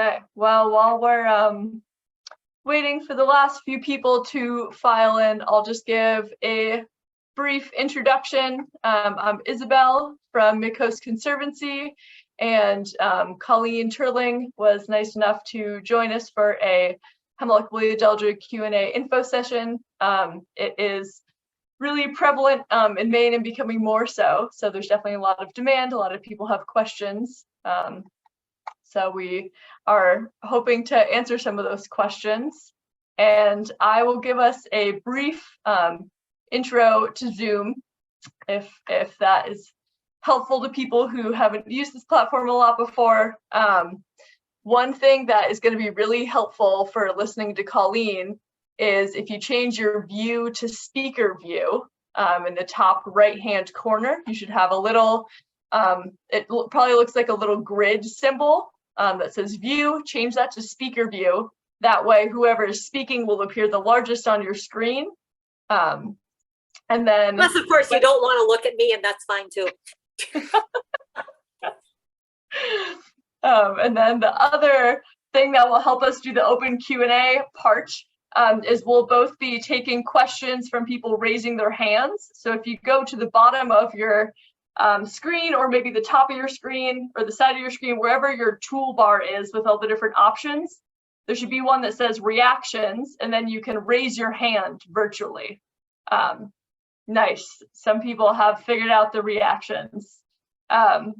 Okay, well, while we're waiting for the last few people to file in, I'll just give a brief introduction. I'm Isabel from Midcoast Conservancy, and Colleen Teerling was nice enough to join us for a Hemlock Woolly Adelgid Q&A info session. It is really prevalent in Maine and becoming more so. So there's definitely a lot of demand. A lot of people have questions. So we are hoping to answer some of those questions. And I will give us a brief intro to Zoom, if that is helpful to people who haven't used this platform a lot before. One thing that is going to be really helpful for listening to Colleen is if you change your view to speaker view in the top right-hand corner, you should have a little, it probably looks like a little grid symbol that says view. Change that to speaker view. That way, whoever is speaking will appear the largest on your screen. And then, unless of course you don't want to look at me, and that's fine too. And then the other thing that will help us do the open Q&A part is we'll both be taking questions from people raising their hands. So if you go to the bottom of your screen, or maybe the top of your screen or the side of your screen, wherever your toolbar is with all the different options, there should be one that says reactions, and then you can raise your hand virtually. Nice. Some people have figured out the reactions. The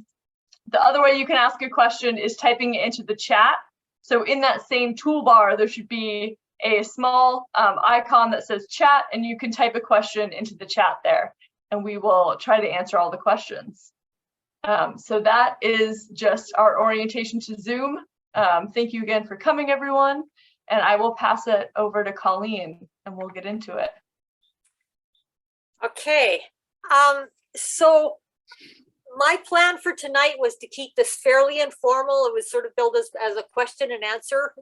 other way you can ask a question is typing it into the chat. So in that same toolbar, there should be a small icon that says chat, and you can type a question into the chat there, and we will try to answer all the questions. So that is just our orientation to Zoom. Thank you again for coming, everyone, and I will pass it over to Colleen, and we'll get into it. Okay, so my plan for tonight was to keep this fairly informal. It was sort of billed as a question and answer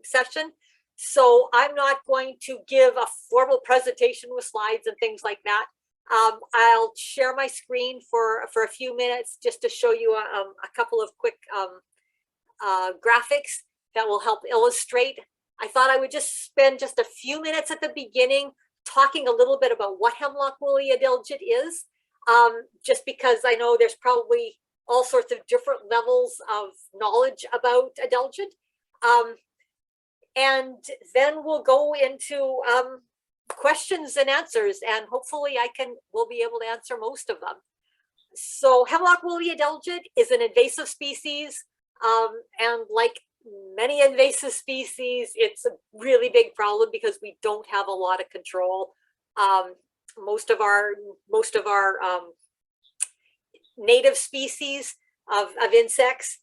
session. So I'm not going to give a formal presentation with slides and things like that. I'll share my screen for a few minutes just to show you a couple of quick graphics that will help illustrate. I thought I would just spend just a few minutes at the beginning talking a little bit about what Hemlock Woolly Adelgid is, just because I know there's probably all sorts of different levels of knowledge about Adelgid. And then we'll go into questions and answers, and hopefully we'll be able to answer most of them. So Hemlock Woolly Adelgid is an invasive species, and like many invasive species, it's a really big problem because we don't have a lot of control. Most of our native species of insects,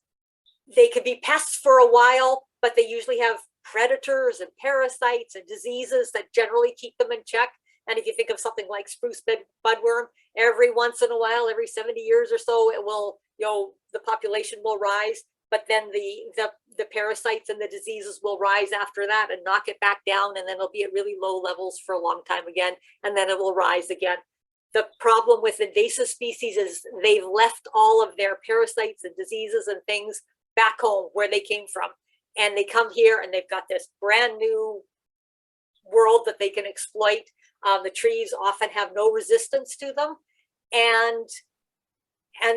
they could be pests for a while, but they usually have predators and parasites and diseases that generally keep them in check. And if you think of something like spruce budworm, every once in a while, every 70 years or so, it will, the population will rise, but then the parasites and the diseases will rise after that and knock it back down, and then it'll be at really low levels for a long time again, and then it will rise again. The problem with invasive species is they've left all of their parasites and diseases and things back home where they came from. And they come here and they've got this brand new world that they can exploit. The trees often have no resistance to them, and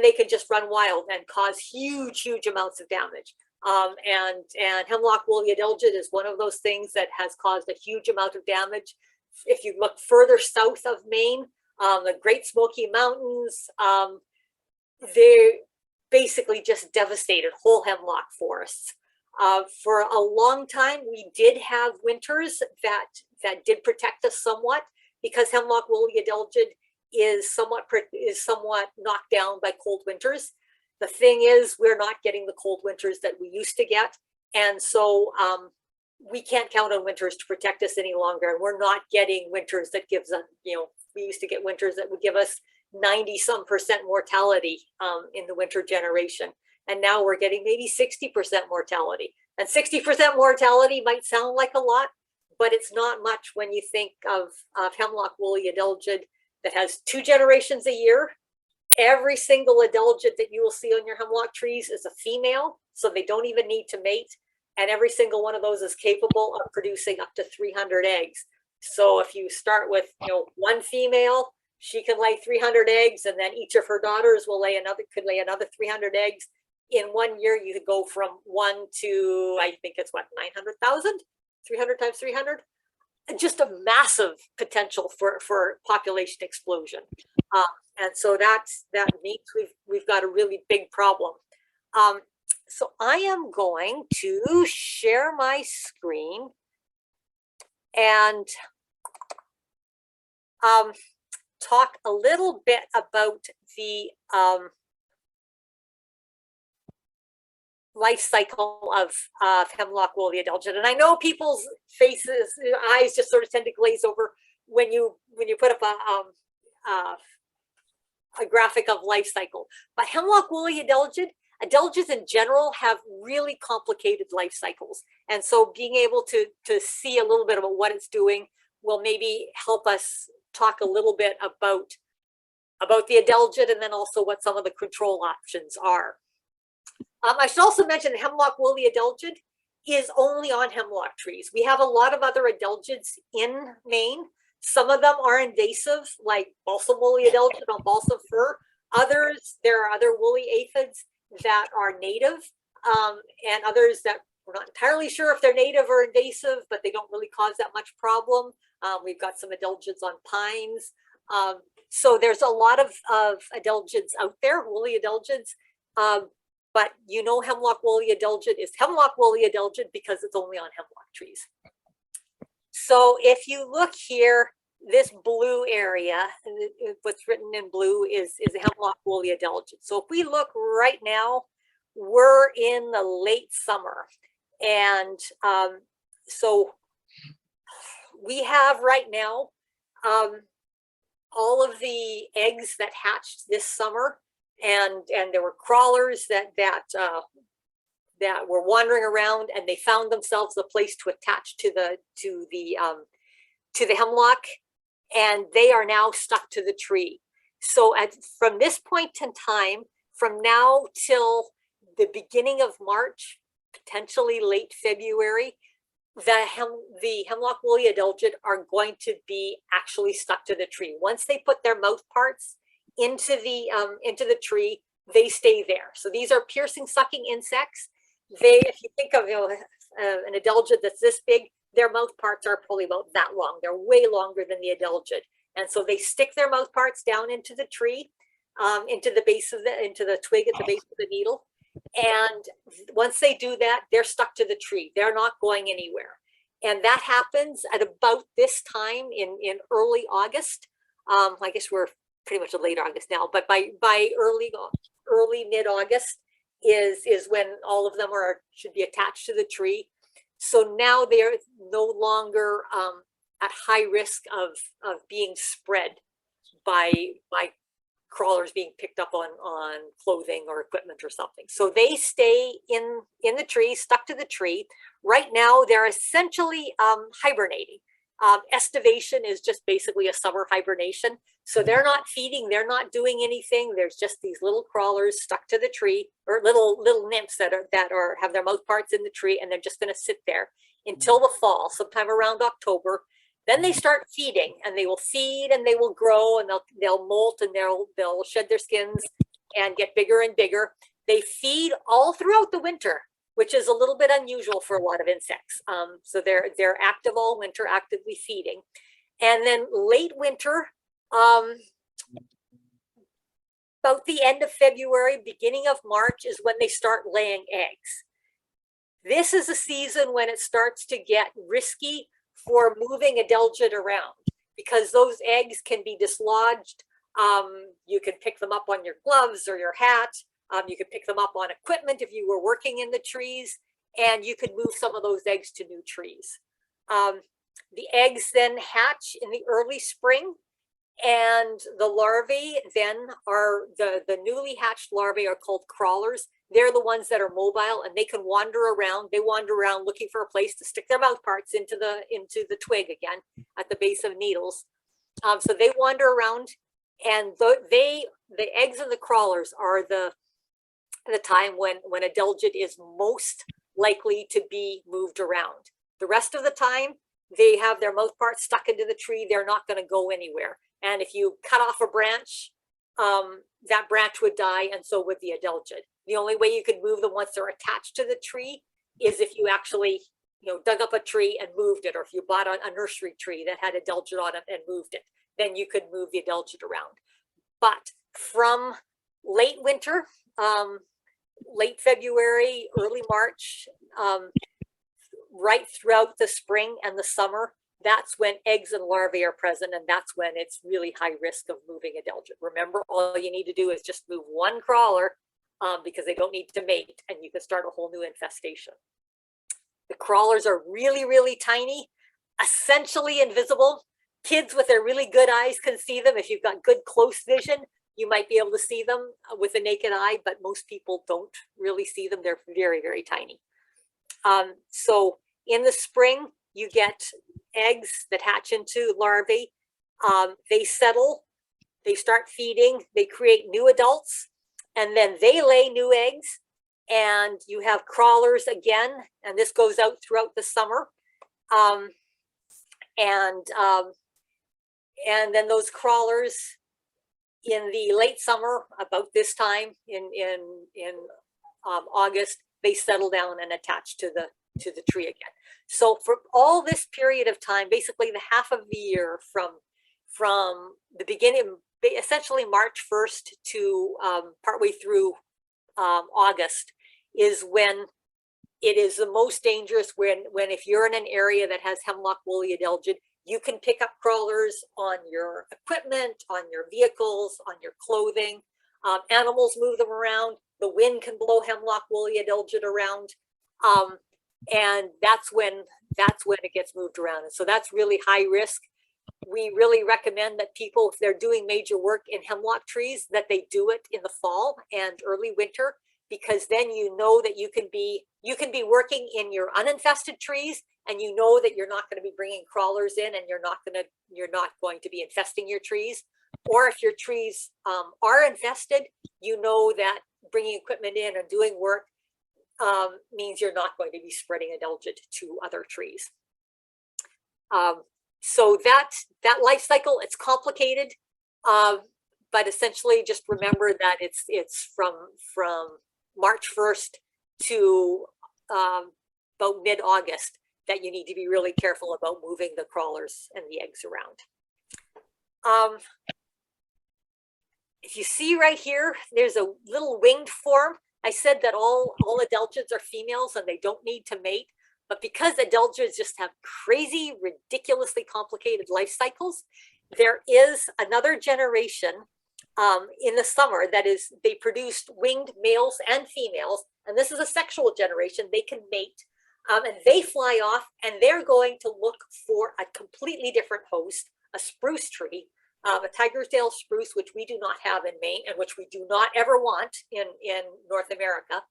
they can just run wild and cause huge amounts of damage. And Hemlock Woolly Adelgid is one of those things that has caused a huge amount of damage. If you look further south of Maine, the Great Smoky Mountains, they basically just devastated whole hemlock forests. For a long time, we did have winters that did protect us somewhat, because Hemlock Woolly Adelgid is somewhat knocked down by cold winters. The thing is, we're not getting the cold winters that we used to get, and so we can't count on winters to protect us any longer. And we're not getting winters that gives us, we used to get winters that would give us 90-some% mortality in the winter generation. And now we're getting maybe 60% mortality. And 60% mortality might sound like a lot, but it's not much when you think of Hemlock Woolly Adelgid that has 2 generations a year. Every single Adelgid that you will see on your hemlock trees is a female. so they don't even need to mate. And every single one of those is capable of producing up to 300 eggs. So if you start with, you know, one female, she can lay 300 eggs, and then each of her daughters will could lay another 300 eggs. In 1 year, you could go from 1 to, I think it's what, 900,000? 300 times 300? Just a massive potential for population explosion. And so that means we've got a really big problem. So I am going to share my screen and talk a little bit about the life cycle of Hemlock Woolly Adelgid. And I know people's faces, eyes just sort of tend to glaze over when you put up a graphic of life cycle. But Hemlock Woolly Adelgids in general have really complicated life cycles. And so being able to see a little bit about what it's doing will maybe help us talk a little bit about the Adelgid, and then also what some of the control options are. I should also mention that Hemlock Woolly Adelgid is only on hemlock trees. We have a lot of other Adelgids in Maine. Some of them are invasive, like balsam woolly adelgid on balsam fir. There are other woolly aphids that are native, and others that we're not entirely sure if they're native or invasive, but they don't really cause that much problem. We've got some Adelgids on pines. So there's a lot of Adelgids out there, woolly Adelgids. But you know, Hemlock Woolly Adelgid is Hemlock Woolly Adelgid because it's only on hemlock trees. So if you look here, this blue area, what's written in blue is a Hemlock Woolly Adelgid. So if we look right now, we're in the late summer. And so we have right now all of the eggs that hatched this summer. And there were crawlers that were wandering around, and they found themselves a place to attach to the hemlock, and they are now stuck to the tree. So from this point in time, from now till the beginning of March, potentially late February, the Hemlock Woolly Adelgid are going to be actually stuck to the tree. Once they put their mouth parts into the tree, they stay there. So these are piercing, sucking insects. If you think of an Adelgid that's this big, their mouth parts are probably about that long. They're way longer than the Adelgid, and so they stick their mouth parts down into the tree, into the twig at the base of the needle. And once they do that, they're stuck to the tree. They're not going anywhere. And that happens at about this time in early August. I guess we're pretty much late August now, but by early mid-August is when all of them should be attached to the tree. So now they're no longer at high risk of being spread by crawlers being picked up on clothing or equipment or something. So they stay in the tree, stuck to the tree. Right now, they're essentially hibernating. Estivation is just basically a summer hibernation. So they're not feeding, they're not doing anything. There's just these little crawlers stuck to the tree, or little nymphs that have their mouth parts in the tree, and they're just going to sit there until the fall, sometime around October. Then they start feeding, and they will feed and they will grow, and they'll molt, and they'll shed their skins and get bigger and bigger. They feed all throughout the winter, which is a little bit unusual for a lot of insects. So they're active all winter, actively feeding. And then late winter, about the end of February, beginning of March is when they start laying eggs. This is a season when it starts to get risky for moving Adelgid around, because those eggs can be dislodged. You can pick them up on your gloves or your hat. You could pick them up on equipment if you were working in the trees, and you could move some of those eggs to new trees. The eggs then hatch in the early spring, and the larvae then are, the newly hatched larvae are called crawlers. They're the ones that are mobile, and they can wander around. They wander around looking for a place to stick their mouth parts into the twig again at the base of needles. So they wander around, and the eggs of the crawlers are the the time when Adelgid is most likely to be moved around. The rest of the time, they have their mouth parts stuck into the tree. They're not going to go anywhere. And if you cut off a branch, that branch would die, and so would the Adelgid. The only way you could move them once they're attached to the tree is if you actually, dug up a tree and moved it, or if you bought a nursery tree that had Adelgid on it and moved it, then you could move the Adelgid around. But from late winter, late February, early March, right throughout the spring and the summer, that's when eggs and larvae are present, and that's when it's really high risk of moving Adelgid. Remember, all you need to do is just move one crawler because they don't need to mate, and you can start a whole new infestation. The crawlers are really, really tiny, essentially invisible. Kids with their really good eyes can see them. If you've got good close vision, you might be able to see them with the naked eye, but most people don't really see them. They're very, very tiny. So in the spring, you get eggs that hatch into larvae. They settle, they start feeding, they create new adults, and then they lay new eggs, and you have crawlers again, and this goes out throughout the summer. And then those crawlers in the late summer, about this time in August, they settle down and attach to the tree again. So for all this period of time, basically the half of the year from the beginning, essentially March 1st to partway through August, is when it is the most dangerous. When if you're in an area that has Hemlock Woolly Adelgid, you can pick up crawlers on your equipment, on your vehicles, on your clothing. Animals move them around. The wind can blow Hemlock Woolly Adelgid around. And that's when it gets moved around. And so that's really high risk. We really recommend that people, if they're doing major work in hemlock trees, that they do it in the fall and early winter, because then you know that you can be working in your uninfested trees, and you know that you're not going to be bringing crawlers in, and you're not going to be infesting your trees. Or if your trees are infested, you know that bringing equipment in and doing work means you're not going to be spreading Adelgid to other trees. So that life cycle, it's complicated, but essentially just remember that it's from March 1st to about mid-August that you need to be really careful about moving the crawlers and the eggs around. If you see right here, there's a little winged form. I said that all Adelgids are females and they don't need to mate, but because Adelgids just have crazy, ridiculously complicated life cycles, there is another generation in the summer that is, they produced winged males and females, and this is a sexual generation. They can mate, and they fly off, and they're going to look for a completely different host, a spruce tree, a tiger's tail spruce, which we do not have in Maine, and which we do not ever want in North America,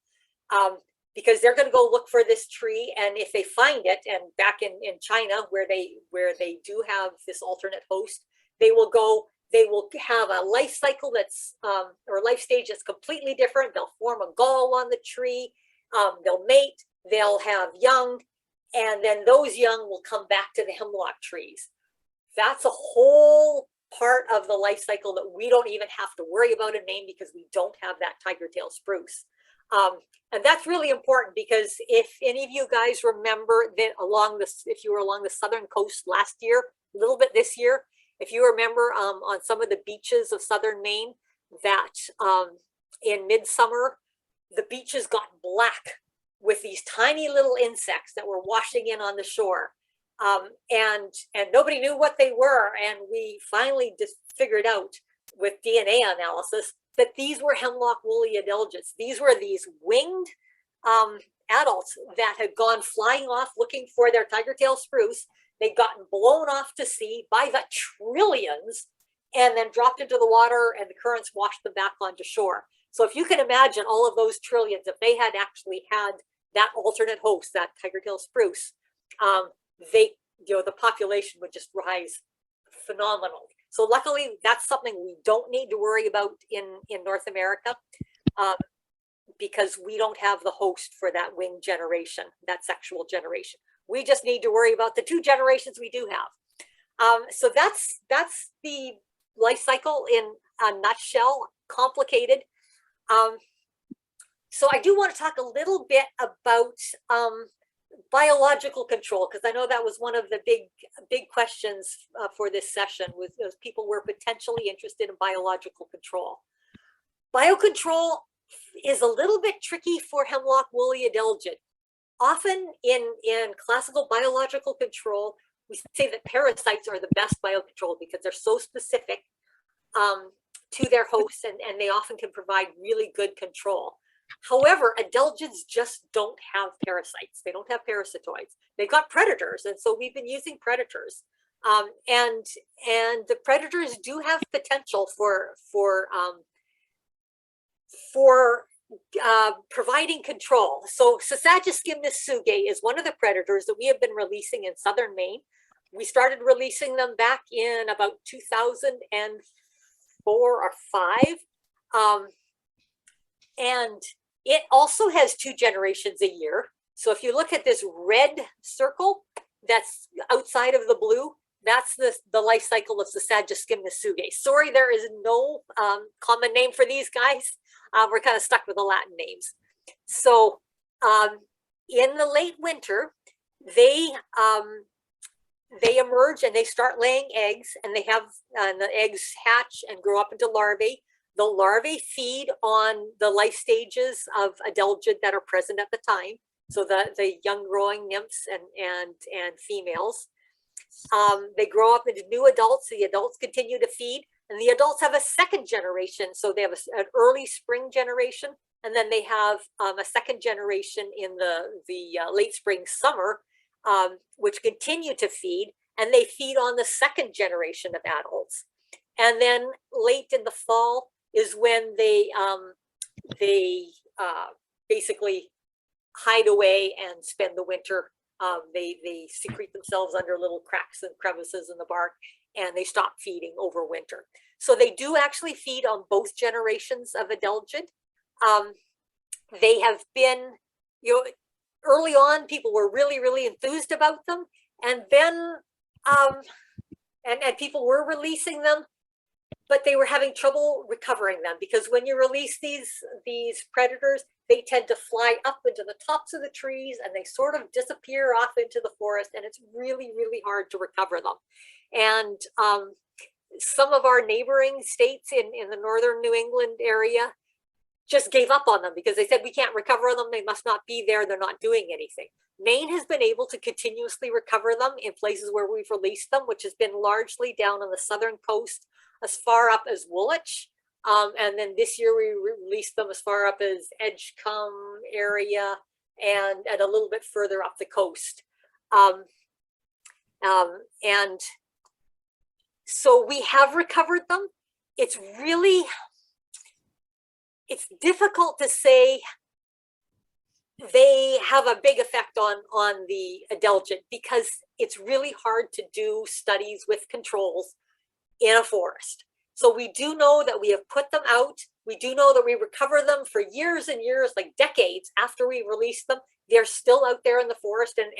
because they're going to go look for this tree, and if they find it, and back in China where they do have this alternate host, they will have a life cycle that's or life stage that's completely different. They'll form a gall on the tree, they'll mate, they'll have young, and then those young will come back to the hemlock trees. That's a whole part of the life cycle that we don't even have to worry about in Maine, because we don't have that tiger tail spruce. And that's really important, because if any of you guys remember that if you were along the southern coast last year, a little bit this year, if you remember on some of the beaches of southern Maine, that in midsummer, the beaches got black with these tiny little insects that were washing in on the shore. And nobody knew what they were. And we finally just figured out with DNA analysis that these were Hemlock Woolly Adelgids. These were these winged adults that had gone flying off looking for their tiger tail spruce. They'd gotten blown off to sea by the trillions and then dropped into the water, and the currents washed them back onto shore. So if you can imagine all of those trillions, if they had actually had that alternate host, that tiger tail spruce, the population would just rise phenomenally. So luckily, that's something we don't need to worry about in North America. because we don't have the host for that wing generation, that sexual generation. We just need to worry about the 2 generations we do have. So that's the life cycle in a nutshell, complicated. So I do want to talk a little bit about biological control, because I know that was one of the big questions for this session, was those people were potentially interested in biological control. Biocontrol is a little bit tricky for Hemlock Woolly Adelgid. Often in classical biological control, we say that parasites are the best biocontrol because they're so specific to their hosts, and they often can provide really good control. However, adelgids just don't have parasites. They don't have parasitoids. They've got predators, and so we've been using predators. And the predators do have potential for providing control. So Sasajicymnus tsugae is one of the predators that we have been releasing in southern Maine. We started releasing them back in about 2004 or 5. And it also has 2 generations a year. So if you look at this red circle that's outside of the blue, that's the life cycle of Sasajicymnus tsugae. Sorry, there is no common name for these guys. We're kind of stuck with the Latin names. So in the late winter, they emerge and they start laying eggs, and they have the eggs hatch and grow up into larvae. The larvae feed on the life stages of adelgid that are present at the time. So the young growing nymphs and females. They grow up into new adults. The adults continue to feed, and the adults have a second generation. So they have an early spring generation, and then they have a second generation in the late spring, summer, which continue to feed, and they feed on the second generation of adults. And then late in the fall is when they basically hide away and spend the winter. They secrete themselves under little cracks and crevices in the bark, and they stop feeding over winter. So they do actually feed on both generations of adelgid. They have been, early on, people were really, really enthused about them, and then and people were releasing them, but they were having trouble recovering them, because when you release these predators, they tend to fly up into the tops of the trees, and they sort of disappear off into the forest, and it's really, really hard to recover them. And some of our neighboring states in the northern New England area just gave up on them because they said, we can't recover them. They must not be there. They're not doing anything. Maine has been able to continuously recover them in places where we've released them, which has been largely down on the southern coast, as far up as Woolwich. And then this year we released them as far up as Edgecombe area and a little bit further up the coast. And so we have recovered them. It's difficult to say they have a big effect on the adelgid, because it's really hard to do studies with controls in a forest. So we do know that we have put them out. We do know that we recover them for years and years, like decades after we release them. They're still out there in the forest, and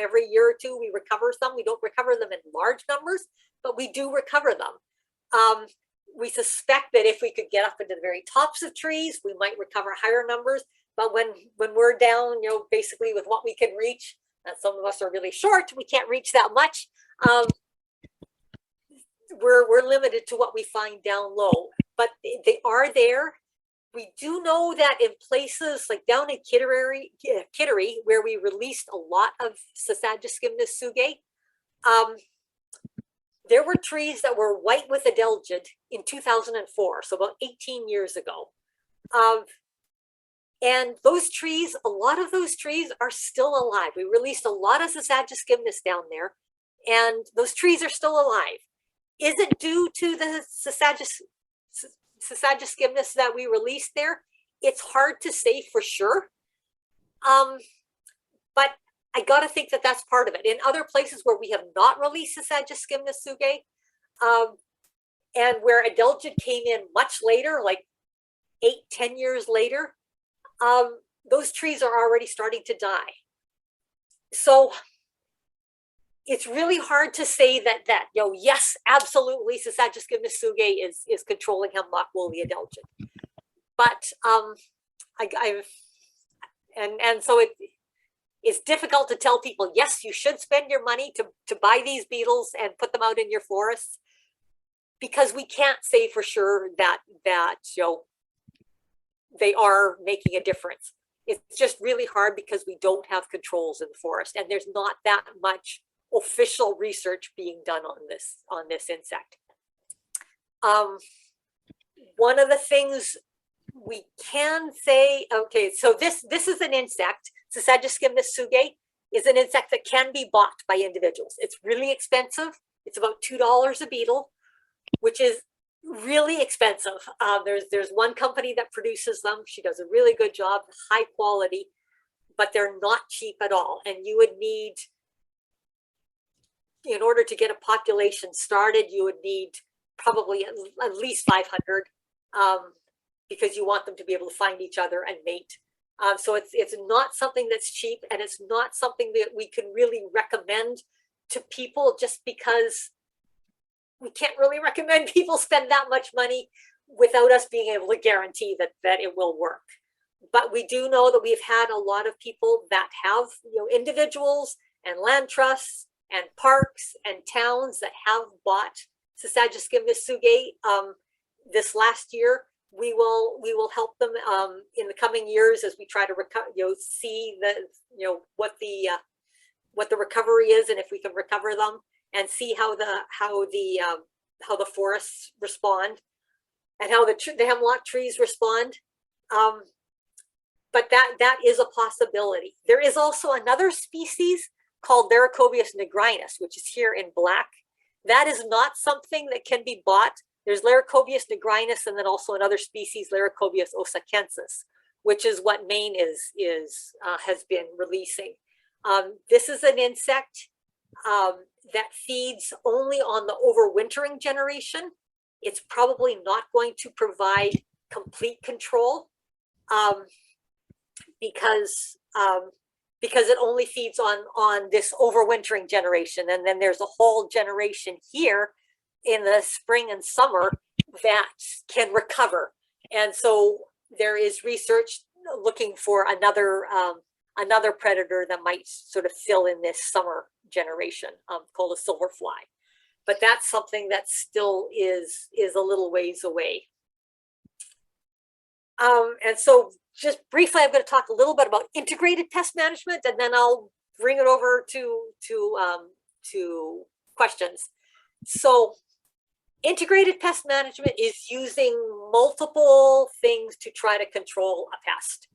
every year or two we recover some. We don't recover them in large numbers, but we do recover them. We suspect that if we could get up into the very tops of trees, we might recover higher numbers. But when we're down, basically with what we can reach, and some of us are really short, we can't reach that much. We're limited to what we find down low, but they are there. We do know that in places like down in Kittery, where we released a lot of Sasajicymnus tsugae, there were trees that were white with adelgid in 2004, so about 18 years ago. And those trees, a lot of those trees are still alive. We released a lot of Sasajicymnus down there, and those trees are still alive. Is it due to the Sasajicymnus that we released there? It's hard to say for sure. But I got to think that that's part of it. In other places where we have not released Sasajicymnus tsugae, and where adelgid came in much later, like 8-10 years later, those trees are already starting to die. So it's really hard to say that yes, absolutely, Sasajicymnus tsugae is controlling Hemlock Woolly Adelgid. But so it's difficult to tell people, yes, you should spend your money to buy these beetles and put them out in your forests, because we can't say for sure that they are making a difference. It's just really hard because we don't have controls in the forest, and there's not that much official research being done on this insect. One of the things we can say, okay, so this is an insect. Sasajicymnus tsugae is an insect that can be bought by individuals. It's really expensive. It's about $2 a beetle, which is really expensive. There's one company that produces them. She does a really good job, high quality, but they're not cheap at all. And you would need, in order to get a population started, you would need probably at least 500, because you want them to be able to find each other and mate. So it's not something that's cheap, and it's not something that we can really recommend to people, just because we can't really recommend people spend that much money without us being able to guarantee that it will work. But we do know that we've had a lot of people that have, individuals and land trusts and parks and towns that have bought Sasajicymnus tsugae. This last year, we will help them in the coming years as we try to see what the recovery is, and if we can recover them, and see how the forests respond, and how the hemlock trees respond. But that is a possibility. There is also another species called Laricobius nigrinus, which is here in black. That is not something that can be bought. There's Laricobius nigrinus, and then also another species, Laricobius osakensis, which is what Maine has been releasing. This is an insect that feeds only on the overwintering generation. It's probably not going to provide complete control, because it only feeds on this overwintering generation, and then there's a whole generation here in the spring and summer that can recover. And so there is research looking for another predator that might sort of fill in this summer generation, called a silver fly. But that's something that still is a little ways away. And so just briefly, I'm going to talk a little bit about integrated pest management, and then I'll bring it over to questions. So integrated pest management is using multiple things to try to control a pest.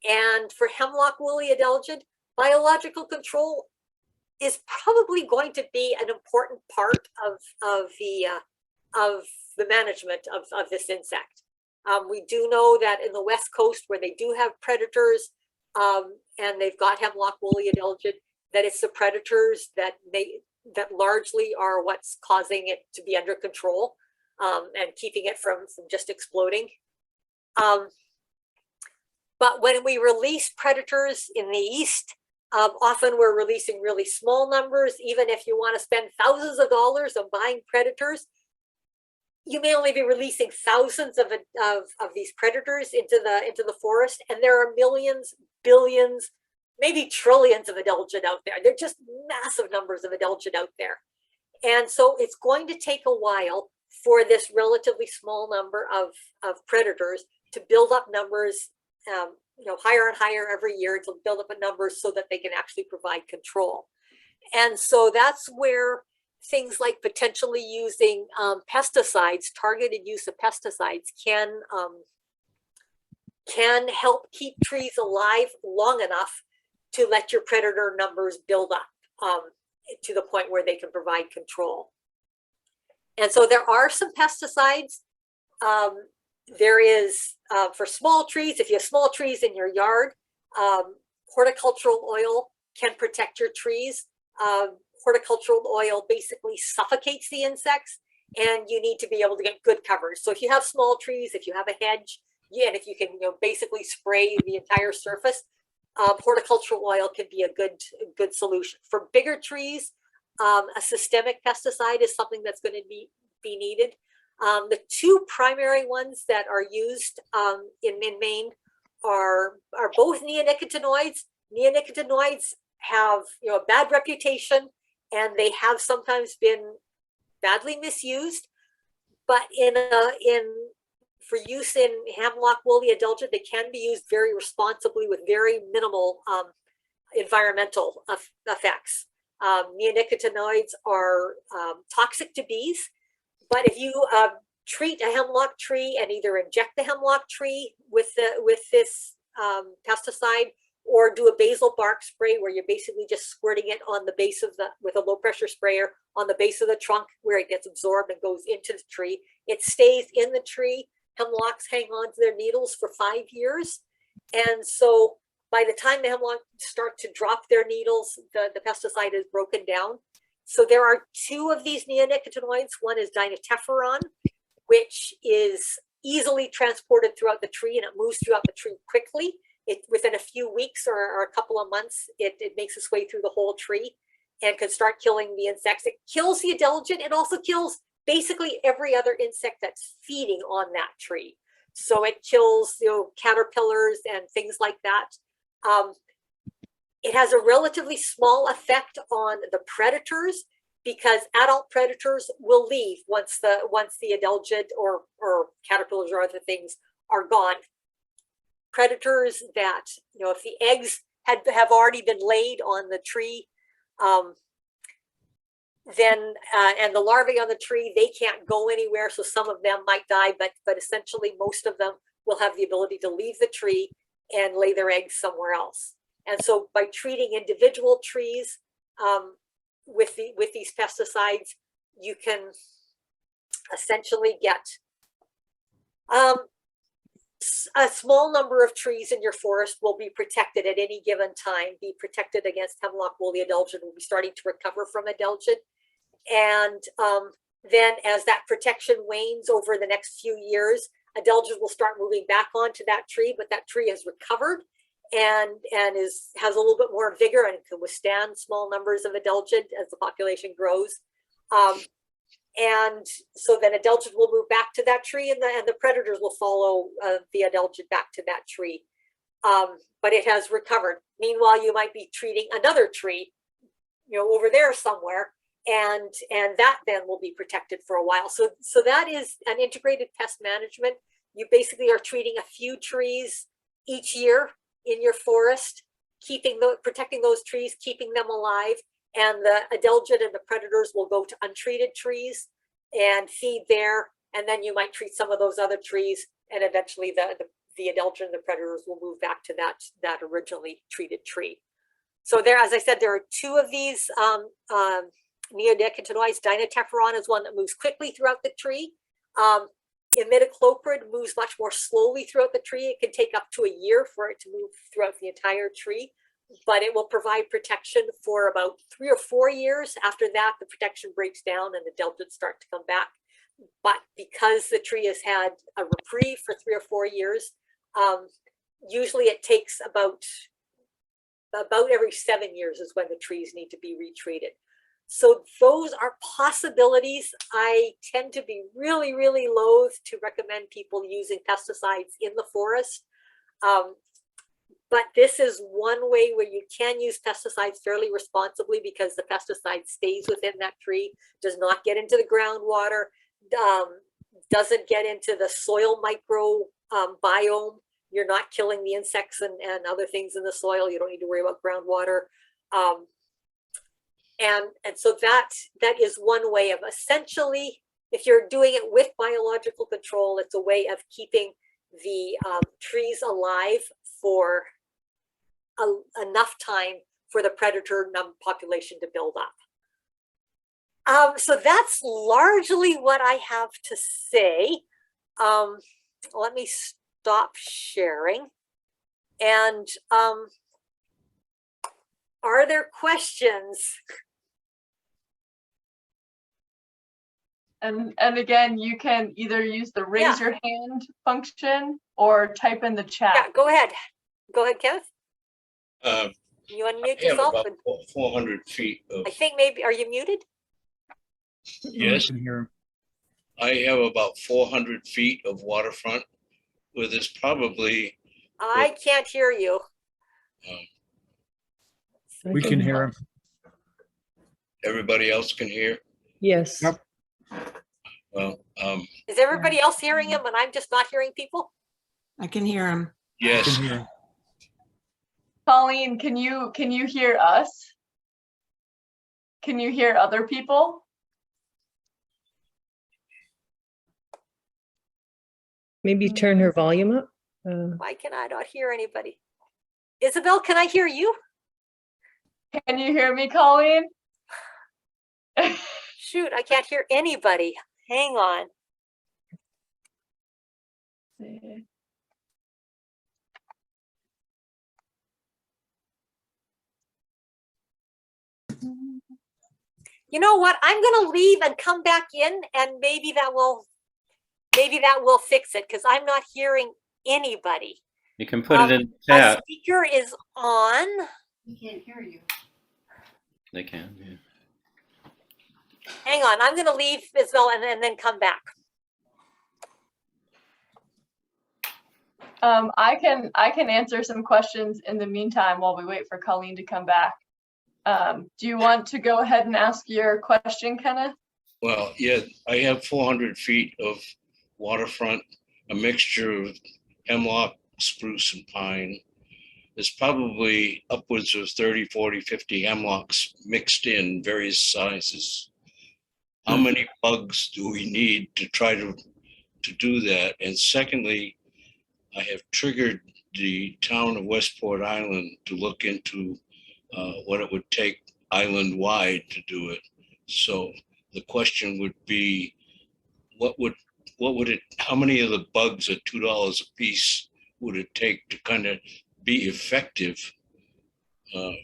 And for Hemlock Woolly Adelgid, biological control is probably going to be an important part of the management of this insect. We do know that in the West Coast, where they do have predators, and they've got Hemlock Woolly Adelgid, that it's the predators that largely are what's causing it to be under control, and keeping it from just exploding. But when we release predators in the East, often we're releasing really small numbers. Even if you want to spend thousands of dollars on buying predators, you may only be releasing thousands of these predators into the forest, and there are millions, billions, maybe trillions of Adelgid out there. They're just massive numbers of Adelgid out there. And so it's going to take a while for this relatively small number of predators to build up numbers, higher and higher every year, to build up a number so that they can actually provide control. And so that's where things like potentially using pesticides, targeted use of pesticides, can help keep trees alive long enough to let your predator numbers build up to the point where they can provide control. And so there are some pesticides. There is, for small trees, if you have small trees in your yard, horticultural oil can protect your trees. Horticultural oil basically suffocates the insects, and you need to be able to get good coverage. So if you have small trees, if you have a hedge, yeah, and if you can, basically spray the entire surface, horticultural oil can be a good solution. For bigger trees, a systemic pesticide is something that's going to be needed. The two primary ones that are used in Maine are both neonicotinoids. Neonicotinoids have a bad reputation, and they have sometimes been badly misused. But for use in Hemlock Woolly Adelgid, they can be used very responsibly with very minimal environmental effects. Neonicotinoids are toxic to bees, but if you treat a hemlock tree and either inject the hemlock tree with this pesticide, or do a basal bark spray where you're basically just squirting it on the base of with a low pressure sprayer on the base of the trunk where it gets absorbed and goes into the tree, it stays in the tree. Hemlocks hang on to their needles for 5 years. And so by the time the hemlock start to drop their needles, the pesticide is broken down. So there are two of these neonicotinoids. One is dinotefuran, which is easily transported throughout the tree, and it moves throughout the tree quickly. Within a few weeks or a couple of months, it makes its way through the whole tree and can start killing the insects. It kills the adelgid. It also kills basically every other insect that's feeding on that tree. So it kills caterpillars and things like that. It has a relatively small effect on the predators, because adult predators will leave once the adelgid or caterpillars or other things are gone. Predators that, if the eggs have already been laid on the tree, then and the larvae on the tree, they can't go anywhere, so some of them might die, but essentially most of them will have the ability to leave the tree and lay their eggs somewhere else. And so by treating individual trees with these pesticides, you can essentially get a small number of trees in your forest will be protected at any given time, be protected against Hemlock Woolly Adelgid, will be starting to recover from adelgid. And then as that protection wanes over the next few years, adelgid will start moving back onto that tree, but that tree has recovered and has a little bit more vigor and can withstand small numbers of adelgid as the population grows. And so then adelgid will move back to that tree, and the predators will follow the adelgid back to that tree. But it has recovered. Meanwhile, you might be treating another tree, over there somewhere, and that then will be protected for a while. So that is an integrated pest management. You basically are treating a few trees each year in your forest, protecting those trees, keeping them alive. And the adelgid and the predators will go to untreated trees and feed there. And then you might treat some of those other trees, and eventually the adelgid and the predators will move back to that originally treated tree. So there, as I said, there are two of these neonicotinoids. Dinotefuran is one that moves quickly throughout the tree. Imidacloprid moves much more slowly throughout the tree. It can take up to a year for it to move throughout the entire tree, but it will provide protection for about 3 or 4 years. After that, the protection breaks down and the adelgids start to come back. But because the tree has had a reprieve for 3 or 4 years, usually it takes about every 7 years is when the trees need to be retreated. So those are possibilities. I tend to be really, really loath to recommend people using pesticides in the forest. But this is one way where you can use pesticides fairly responsibly, because the pesticide stays within that tree, does not get into the groundwater, doesn't get into the soil micro biome. You're not killing the insects and other things in the soil. You don't need to worry about groundwater. And so that is one way of, essentially, if you're doing it with biological control, it's a way of keeping the trees alive for enough time for the predator population to build up. So that's largely what I have to say. Let me stop sharing. And are there questions? And again, you can either use the raise your hand function or type in the chat. Yeah, go ahead. Go ahead, Kenneth. You I unmute have yourself. about 400 feet of, I think maybe, are you muted? yes, I can hear him. I have about 400 feet of waterfront where there's probably, I can't hear you. We can hear him. everybody else can hear. Yes. Yep. Well, Is everybody else hearing him and I'm just not hearing people? I can hear him. I yes, can hear him. Colleen, can you hear us? Can you hear other people? Maybe turn her volume up. Why can I not hear anybody? Isabel, can I hear you? Can you hear me, Colleen? Shoot, I can't hear anybody. Hang on. You know what? I'm gonna leave and come back in and maybe that will fix it because I'm not hearing anybody. You can put it in the My chat. speaker is on. He can't hear you. They can, yeah. Hang on, I'm gonna leave Isabel and then come back. I can answer some questions in the meantime while we wait for Colleen to come back. Do you want to go ahead and ask your question, Kenneth? well, yeah, I have 400 feet of waterfront, a mixture of hemlock, spruce, and pine. There's probably upwards of 30, 40, 50 hemlocks mixed in various sizes. How many bugs do we need to try to do that? And secondly, I have triggered the town of Westport Island to look into what it would take island-wide to do it. So the question would be, how many of the bugs at $2 a piece would it take to kind of be effective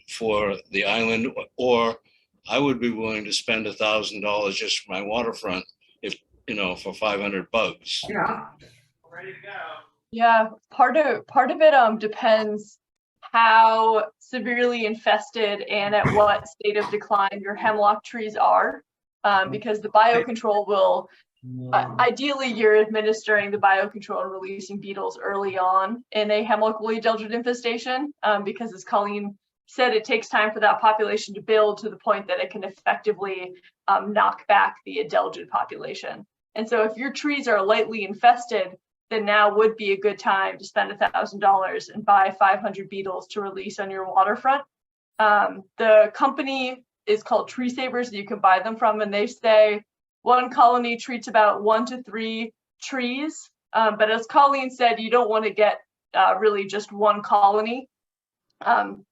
for the island? Or I would be willing to spend $1,000 just for my waterfront, if for 500 bugs. Yeah. Yeah, part of it depends how severely infested and at what state of decline your hemlock trees are, because the biocontrol will ideally you're administering the biocontrol and releasing beetles early on in a Hemlock Woolly Adelgid infestation, because as Colleen said, it takes time for that population to build to the point that it can effectively knock back the Adelgid population. And so if your trees are lightly infested, then now would be a good time to spend $1,000 and buy 500 beetles to release on your waterfront. The company is called Tree Savers that you can buy them from, and they say one colony treats about 1 to 3 trees. But as Colleen said, you don't want to get really just one colony.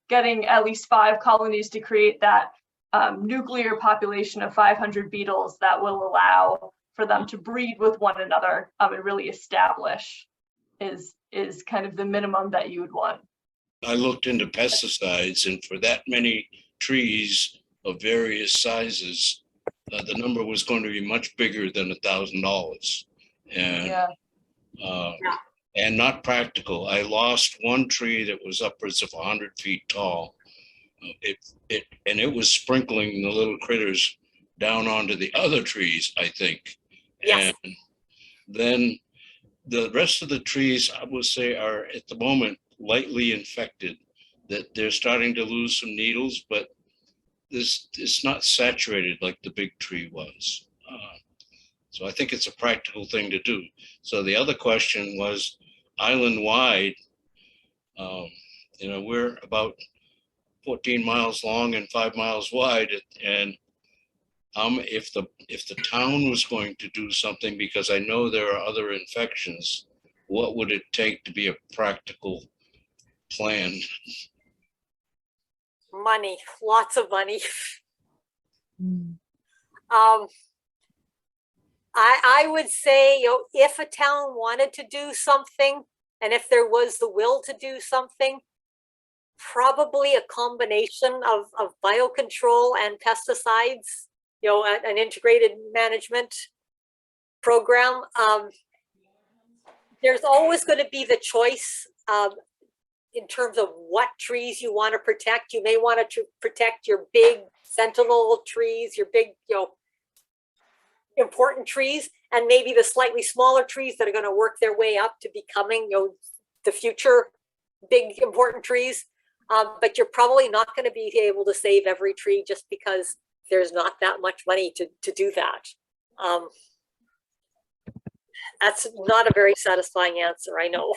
Getting at least 5 colonies to create that nuclear population of 500 beetles that will allow for them to breed with one another and really establish is kind of the minimum that you would want. I looked into pesticides, and for that many trees of various sizes, the number was going to be much bigger than $1,000, and and not practical. I lost one tree that was upwards of 100 feet tall. It was sprinkling the little critters down onto the other trees, I think. Yes. And then the rest of the trees, I would say, are at the moment lightly infected, that they're starting to lose some needles, but it's not saturated like the big tree was. So I think it's a practical thing to do. So the other question was island-wide. We're about 14 miles long and 5 miles wide, and if the town was going to do something, because I know there are other infections, what would it take to be a practical plan? Money, lots of money. I would say, if a town wanted to do something, and if there was the will to do something, probably a combination of biocontrol and pesticides, an integrated management program. There's always going to be the choice in terms of what trees you want to protect. You may want to protect your big sentinel trees, your big, important trees, and maybe the slightly smaller trees that are going to work their way up to becoming, the future big important trees. But you're probably not going to be able to save every tree just because there's not that much money to do that. That's not a very satisfying answer, I know.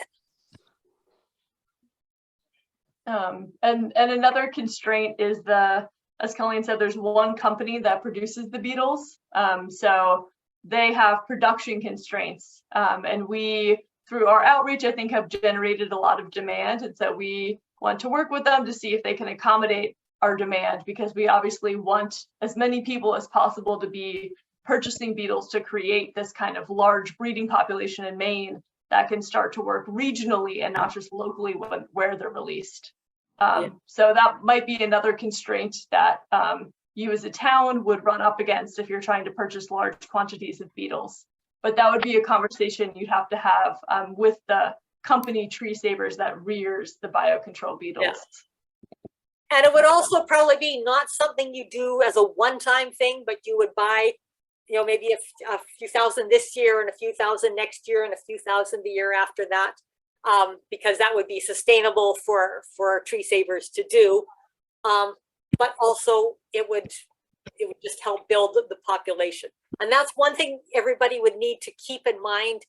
And another constraint is as Colleen said, there's one company that produces the beetles. So they have production constraints. And we, through our outreach, I think have generated a lot of demand. And so we want to work with them to see if they can accommodate our demand, because we obviously want as many people as possible to be purchasing beetles to create this kind of large breeding population in Maine that can start to work regionally and not just locally where they're released. So that might be another constraint that you as a town would run up against if you're trying to purchase large quantities of beetles. But that would be a conversation you'd have to have with the company Tree Savers that rears the biocontrol beetles. Yeah. And it would also probably be not something you do as a one-time thing, but you would buy, maybe a few thousand this year and a few thousand next year and a few thousand the year after that, because that would be sustainable for Tree Savers to do. But also it would just help build the population. And that's one thing everybody would need to keep in mind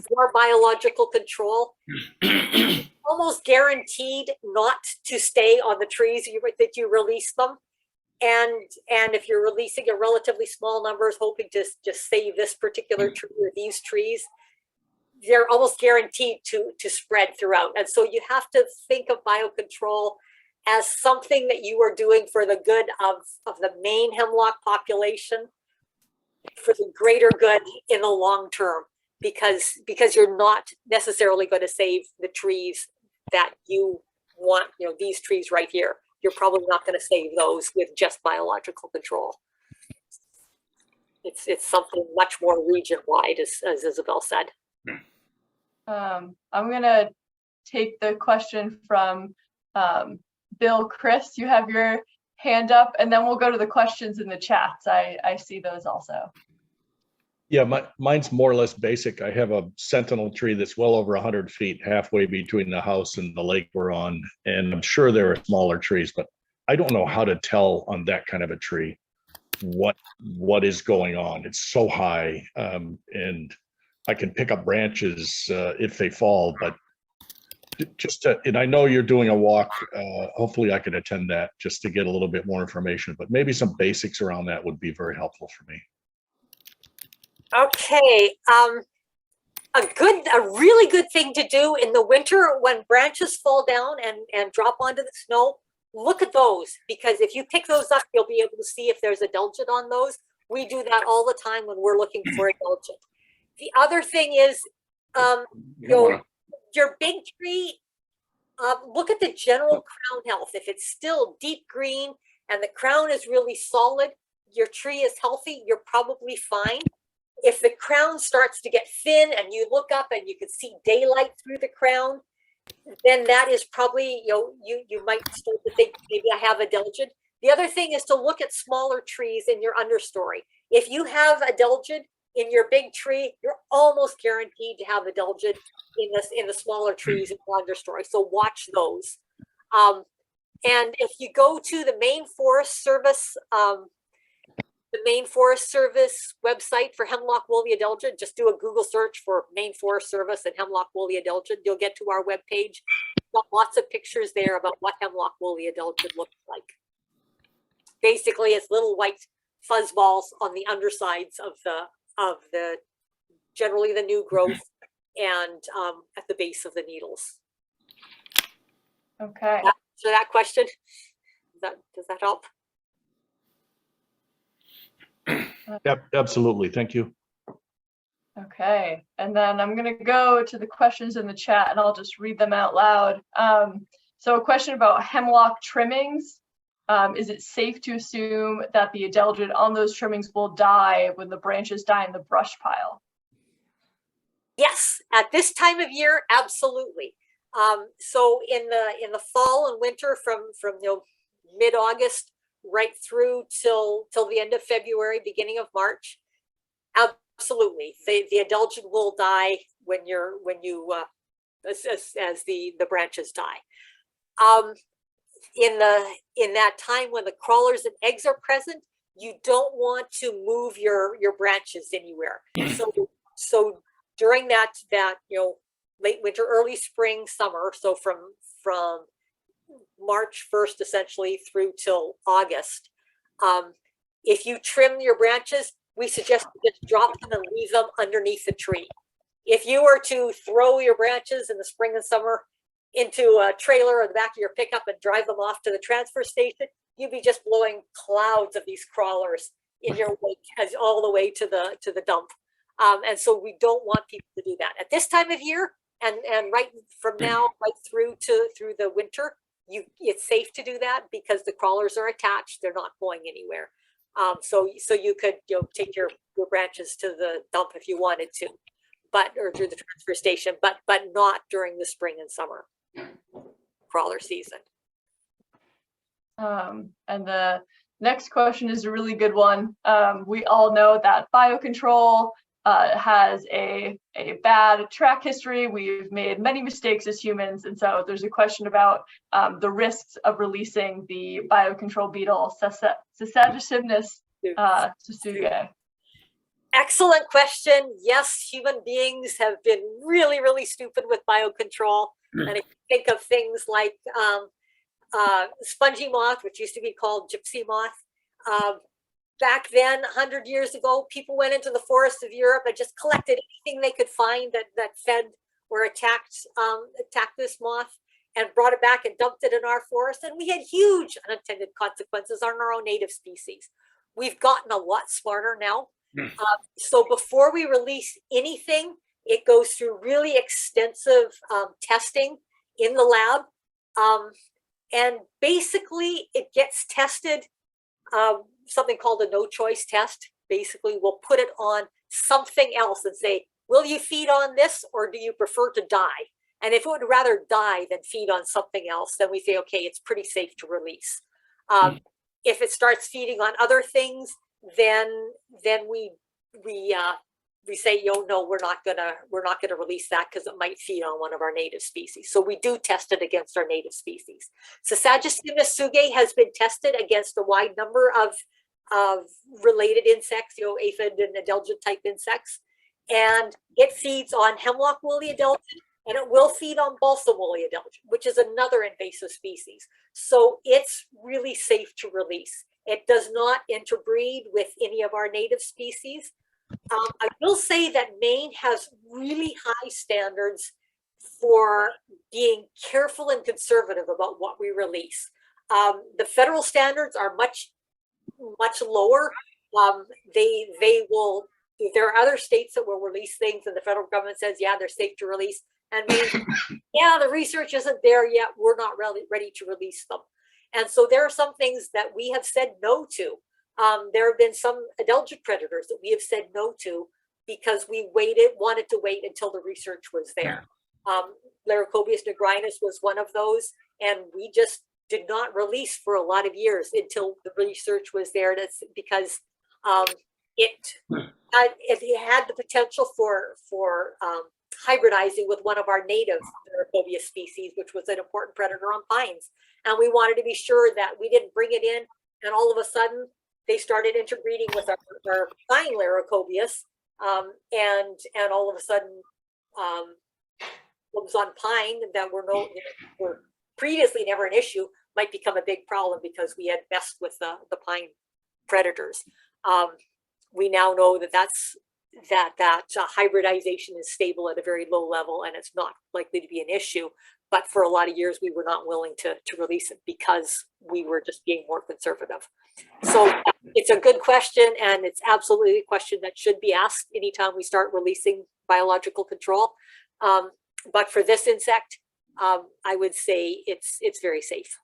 for biological control. Almost guaranteed not to stay on the trees that you release them. And if you're releasing a relatively small numbers, hoping to just save this particular tree or these trees, they're almost guaranteed to spread throughout. And so you have to think of biocontrol as something that you are doing for the good of the Maine hemlock population, for the greater good in the long term, because you're not necessarily going to save the trees that you want, these trees right here. You're probably not going to save those with just biological control. It's something much more region-wide, as Isabel said. I'm going to take the question from Bill. Chris, you have your hand up, and then we'll go to the questions in the chats. I see those also. Yeah, mine's more or less basic. I have a sentinel tree that's well over 100 feet, halfway between the house and the lake we're on. And I'm sure there are smaller trees, but I don't know how to tell on that kind of a tree what is going on. It's so high, and I can pick up branches if they fall, but and I know you're doing a walk. Hopefully I can attend that just to get a little bit more information, but maybe some basics around that would be very helpful for me. Okay, a really good thing to do in the winter when branches fall down and drop onto the snow, look at those, because if you pick those up, you'll be able to see if there's adelgid on those. We do that all the time when we're looking for adelgid. The other thing is, your big tree, look at the general crown health. If it's still deep green and the crown is really solid, your tree is healthy, you're probably fine. If the crown starts to get thin and you look up and you can see daylight through the crown, then that is probably, you might start to think maybe I have adelgid. The other thing is to look at smaller trees in your understory. If you have adelgid in your big tree, you're almost guaranteed to have adelgid in the smaller trees in the understory. So watch those. And if you go to the Maine Forest Service, website for Hemlock Woolly Adelgid, just do a Google search for Maine Forest Service and Hemlock Woolly Adelgid. You'll get to our webpage. Got lots of pictures there about what Hemlock Woolly Adelgid looks like. Basically, it's little white fuzz balls on the undersides of the generally the new growth and at the base of the needles. Okay. So that question, does that help? Yep, absolutely. Thank you. Okay, and then I'm going to go to the questions in the chat and I'll just read them out loud. So a question about hemlock trimmings. is it safe to assume that the adelgid on those trimmings will die when the branches die in the brush pile? Yes, at this time of year, absolutely. So in the fall and winter, from mid-August right through till the end of February, beginning of March, absolutely, the adelgid will die when as the branches die. In that time when the crawlers and eggs are present, you don't want to move your branches anywhere. So during that late winter, early spring, summer, so from March 1st essentially through till August, if you trim your branches, we suggest you just drop them and leave them underneath the tree. If you were to throw your branches in the spring and summer into a trailer or the back of your pickup and drive them off to the transfer station, you'd be just blowing clouds of these crawlers in your wake all the way to the dump. And so we don't want people to do that at this time of year, and right from now right through the winter. It's safe to do that because the crawlers are attached; they're not going anywhere. So you could take your branches to the dump if you wanted to, or through the transfer station, but not during the spring and summer crawler season. And the next question is a really good one. We all know that biocontrol has a bad track history. We've made many mistakes as humans, and so there's a question about the risks of releasing the biocontrol beetle Sasajicymnus tsugae. Excellent question. Yes, human beings have been really, really stupid with biocontrol. And if you think of things like spongy moth, which used to be called gypsy moth, back then, 100 years ago, people went into the forests of Europe and just collected anything they could find that fed or attacked this moth and brought it back and dumped it in our forest. And we had huge unintended consequences on our own native species. We've gotten a lot smarter now. So before we release anything, it goes through really extensive testing in the lab. And basically it gets tested, something called a no choice test. Basically we'll put it on something else and say, will you feed on this or do you prefer to die? And if it would rather die than feed on something else, then we say, okay, it's pretty safe to release. If it starts feeding on other things, then we say, no, we're not gonna release that because it might feed on one of our native species. So we do test it against our native species. Sasajicymnus tsugae has been tested against a wide number of related insects, aphid and adelgid type insects, and it feeds on Hemlock Woolly Adelgid, and it will feed on balsam woolly adelgid, which is another invasive species. So it's really safe to release. It does not interbreed with any of our native species. I will say that Maine has really high standards for being careful and conservative about what we release. The federal standards are much lower. They will. There are other states that will release things, and the federal government says, yeah, they're safe to release. And Maine, yeah, the research isn't there yet. We're not really ready to release them. And so there are some things that we have said no to. There have been some adelgid predators that we have said no to because we wanted to wait until the research was there. Leucobius nigrinus was one of those, and we just did not release for a lot of years until the research was there. That's because it had the potential for hybridizing with one of our native Leucobius species, which was an important predator on pines. And we wanted to be sure that we didn't bring it in and all of a sudden they started interbreeding with our pine Leucobius. And all of a sudden what was on pine that were previously never an issue might become a big problem because we had messed with the pine predators. We now know that hybridization is stable at a very low level and it's not likely to be an issue. But for a lot of years, we were not willing to release it because we were just being more conservative. So it's a good question, and it's absolutely a question that should be asked anytime we start releasing biological control. But for this insect, I would say it's very safe.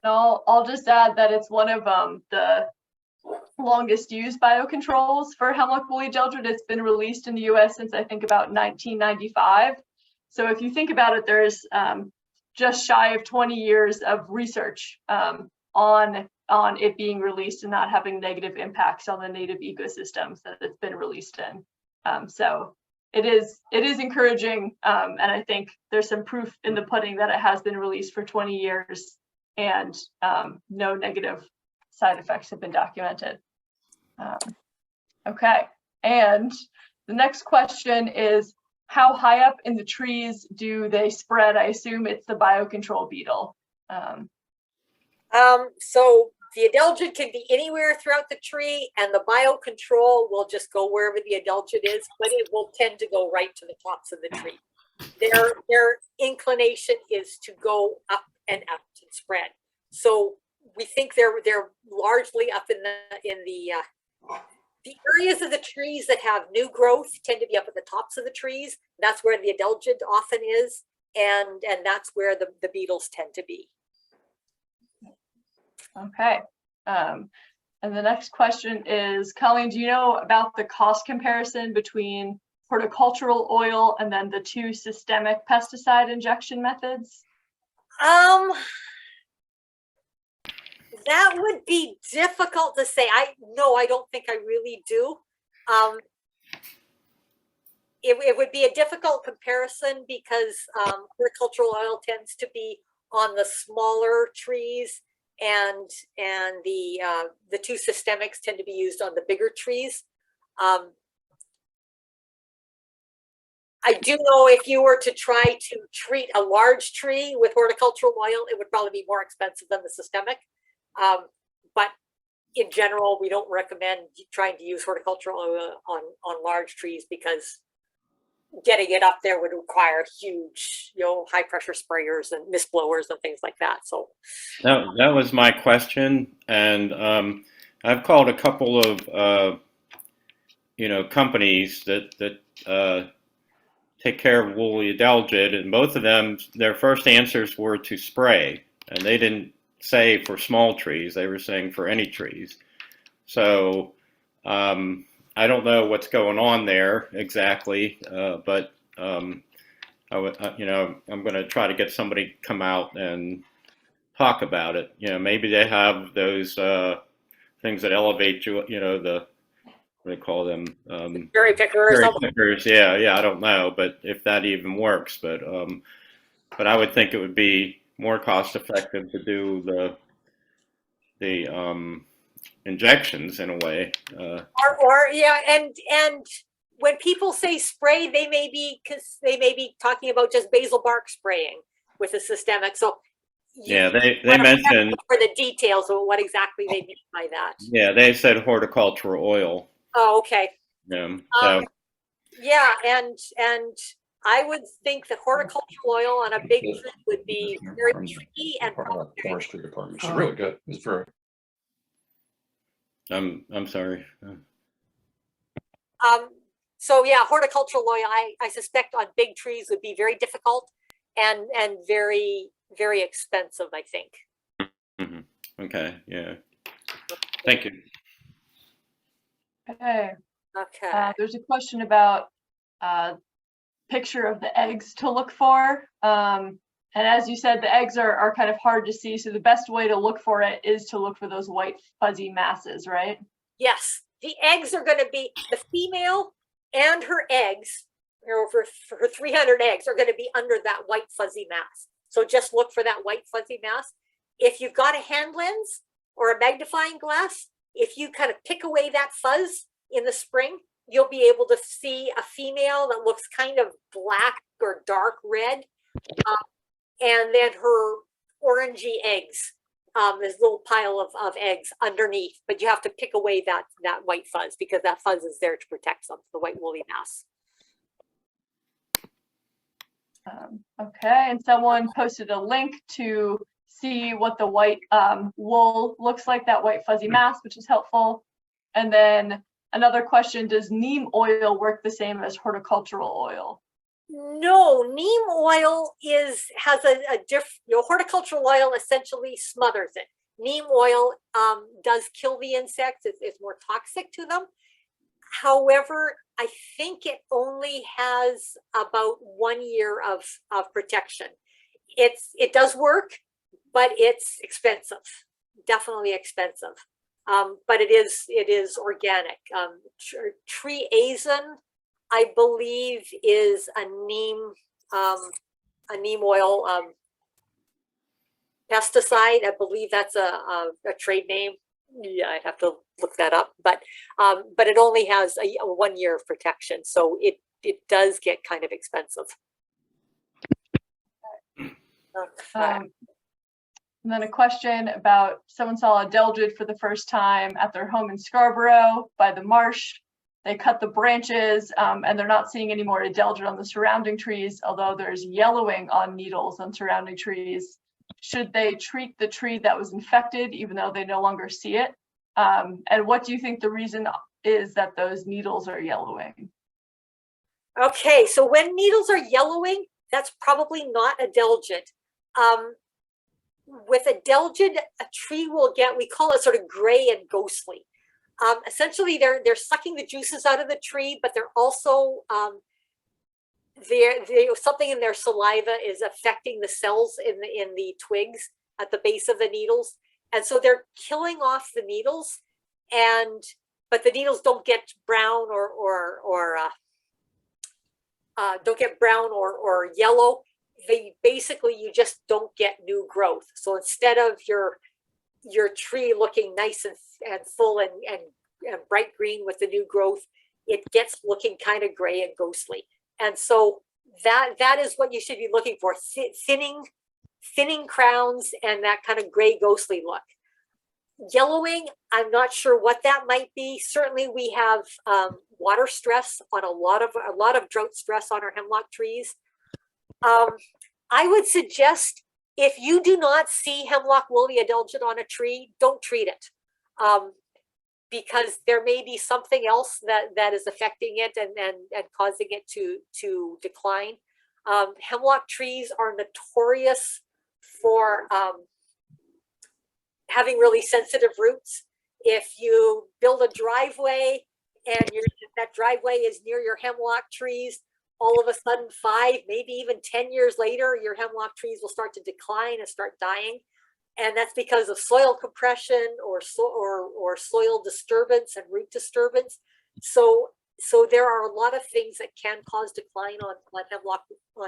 And I'll just add that it's one of the longest used biocontrols for Hemlock Woolly Adelgid. It's been released in the US since I think about 1995. So if you think about it, there's just shy of 20 years of research on it being released and not having negative impacts on the native ecosystems that it's been released in. So it is encouraging, and I think there's some proof in the pudding that it has been released for 20 years and no negative side effects have been documented. Okay, and the next question is, how high up in the trees do they spread? I assume it's the biocontrol beetle. So the adelgid can be anywhere throughout the tree, and the biocontrol will just go wherever the adelgid is, but it will tend to go right to the tops of the tree. Their inclination is to go up and up and spread. So we think they're largely up in the areas of the trees that have new growth tend to be up at the tops of the trees. That's where the adelgid often is, and that's where the beetles tend to be. Okay. And the next question is, Colleen, do you know about the cost comparison between horticultural oil and then the two systemic pesticide injection methods? That would be difficult to say. I don't think I really do. It would be a difficult comparison because horticultural oil tends to be on the smaller trees, and the two systemics tend to be used on the bigger trees. I do know if you were to try to treat a large tree with horticultural oil, it would probably be more expensive than the systemic. But in general, we don't recommend trying to use horticultural oil on large trees because getting it up there would require huge, high pressure sprayers and mist blowers and things like that. So That was my question, and I've called a couple of companies that take care of woolly adelgid, and both of them, their first answers were to spray, and they didn't say for small trees, they were saying for any trees. So I don't know what's going on there exactly, but I'm going to try to get somebody to come out and talk about it. Maybe they have those things that elevate you, what do they call them? cherry picker or something. Pickers. Yeah, I don't know, but if that even works, but I would think it would be more cost effective to do the injections in a way. And when people say spray, they may be talking about just basil bark spraying with a systemic. So yeah, they mentioned for the details of what exactly they mean by that. Yeah, they said horticultural oil. Oh, okay. Yeah. Yeah, and I would think that horticultural oil on a big tree would be very tricky and probably forestry department. She's really good. It's very. I'm sorry. So yeah, horticultural oil, I suspect on big trees would be very difficult and very, very expensive, I think. Mm-hmm. Okay, yeah. Thank you. Okay. Okay. There's a question about picture of the eggs to look for. And as you said, the eggs are kind of hard to see. So the best way to look for it is to look for those white fuzzy masses, right? Yes, the eggs are going to be, the female and her eggs, for her 300 eggs are going to be under that white fuzzy mass. So just look for that white fuzzy mass. If you've got a hand lens or a magnifying glass, if you kind of pick away that fuzz in the spring, you'll be able to see a female that looks kind of black or dark red. And then her orangey eggs, this little pile of eggs underneath, but you have to pick away that white fuzz because that fuzz is there to protect some, the white woolly mass. Okay, and someone posted a link to see what the white wool looks like, that white fuzzy mass, which is helpful. And then another question, does neem oil work the same as horticultural oil? No, neem oil has a different, horticultural oil essentially smothers it. Neem oil does kill the insects. It's more toxic to them. However, I think it only has about 1 year of protection. It does work, but it's expensive, definitely expensive. But it is organic. Treason, I believe, is a neem oil pesticide. I believe that's a trade name. Yeah, I'd have to look that up. But it only has a 1 year of protection, so it does get kind of expensive. And then a question about someone saw Adelgid for the first time at their home in Scarborough by the marsh. They cut the branches and they're not seeing any more Adelgid on the surrounding trees, although there's yellowing on needles on surrounding trees. Should they treat the tree that was infected even though they no longer see it? And what do you think the reason is that those needles are yellowing? Okay, so when needles are yellowing, that's probably not Adelgid. With Adelgid, a tree will get, we call it sort of gray and ghostly. Essentially, they're sucking the juices out of the tree, but they're also something in their saliva is affecting the cells in the twigs at the base of the needles, and so they're killing off the needles, but the needles don't get brown or yellow. They basically, you just don't get new growth. So instead of your tree looking nice and full and bright green with the new growth, it gets looking kind of gray and ghostly. And so that is what you should be looking for: thinning crowns and that kind of gray ghostly look. Yellowing, I'm not sure what that might be. Certainly, we have water stress on a lot of drought stress on our hemlock trees. I would suggest, if you do not see Hemlock Woolly Adelgid on a tree, don't treat it, because there may be something else that is affecting it and causing it to decline. Hemlock trees are notorious for having really sensitive roots. If you build a driveway and that driveway is near your hemlock trees, all of a sudden 5, maybe even 10 years later, your hemlock trees will start to decline and start dying. And that's because of soil compression or soil disturbance and root disturbance. So there are a lot of things that can cause decline on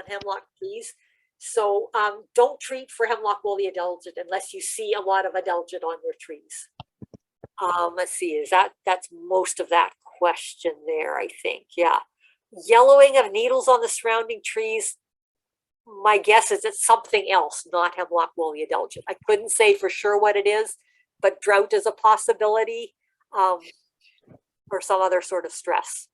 hemlock trees. So don't treat for Hemlock Woolly Adelgid unless you see a lot of Adelgid on your trees. Let's see, that's most of that question there, I think. Yeah. Yellowing of needles on the surrounding trees, my guess is it's something else, not Hemlock Woolly Adelgid. I couldn't say for sure what it is, but drought is a possibility, or some other sort of stress.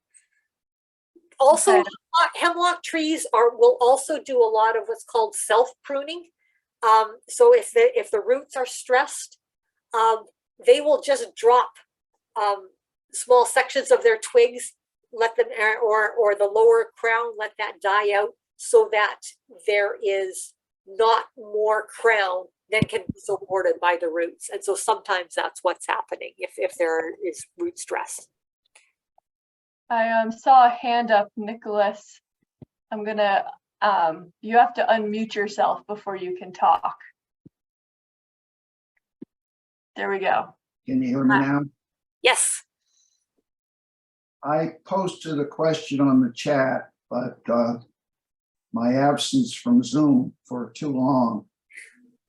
Also, okay. Hemlock trees will also do a lot of what's called self-pruning. So if the roots are stressed, they will just drop small sections of their twigs, let them, or the lower crown, let that die out, so that there is not more crown than can be supported by the roots. And so sometimes that's what's happening if there is root stress. I saw a hand up, Nicholas. I'm gonna, you have to unmute yourself before you can talk. There we go. Can you hear me now? Yes. I posted a question on the chat, but my absence from Zoom for too long,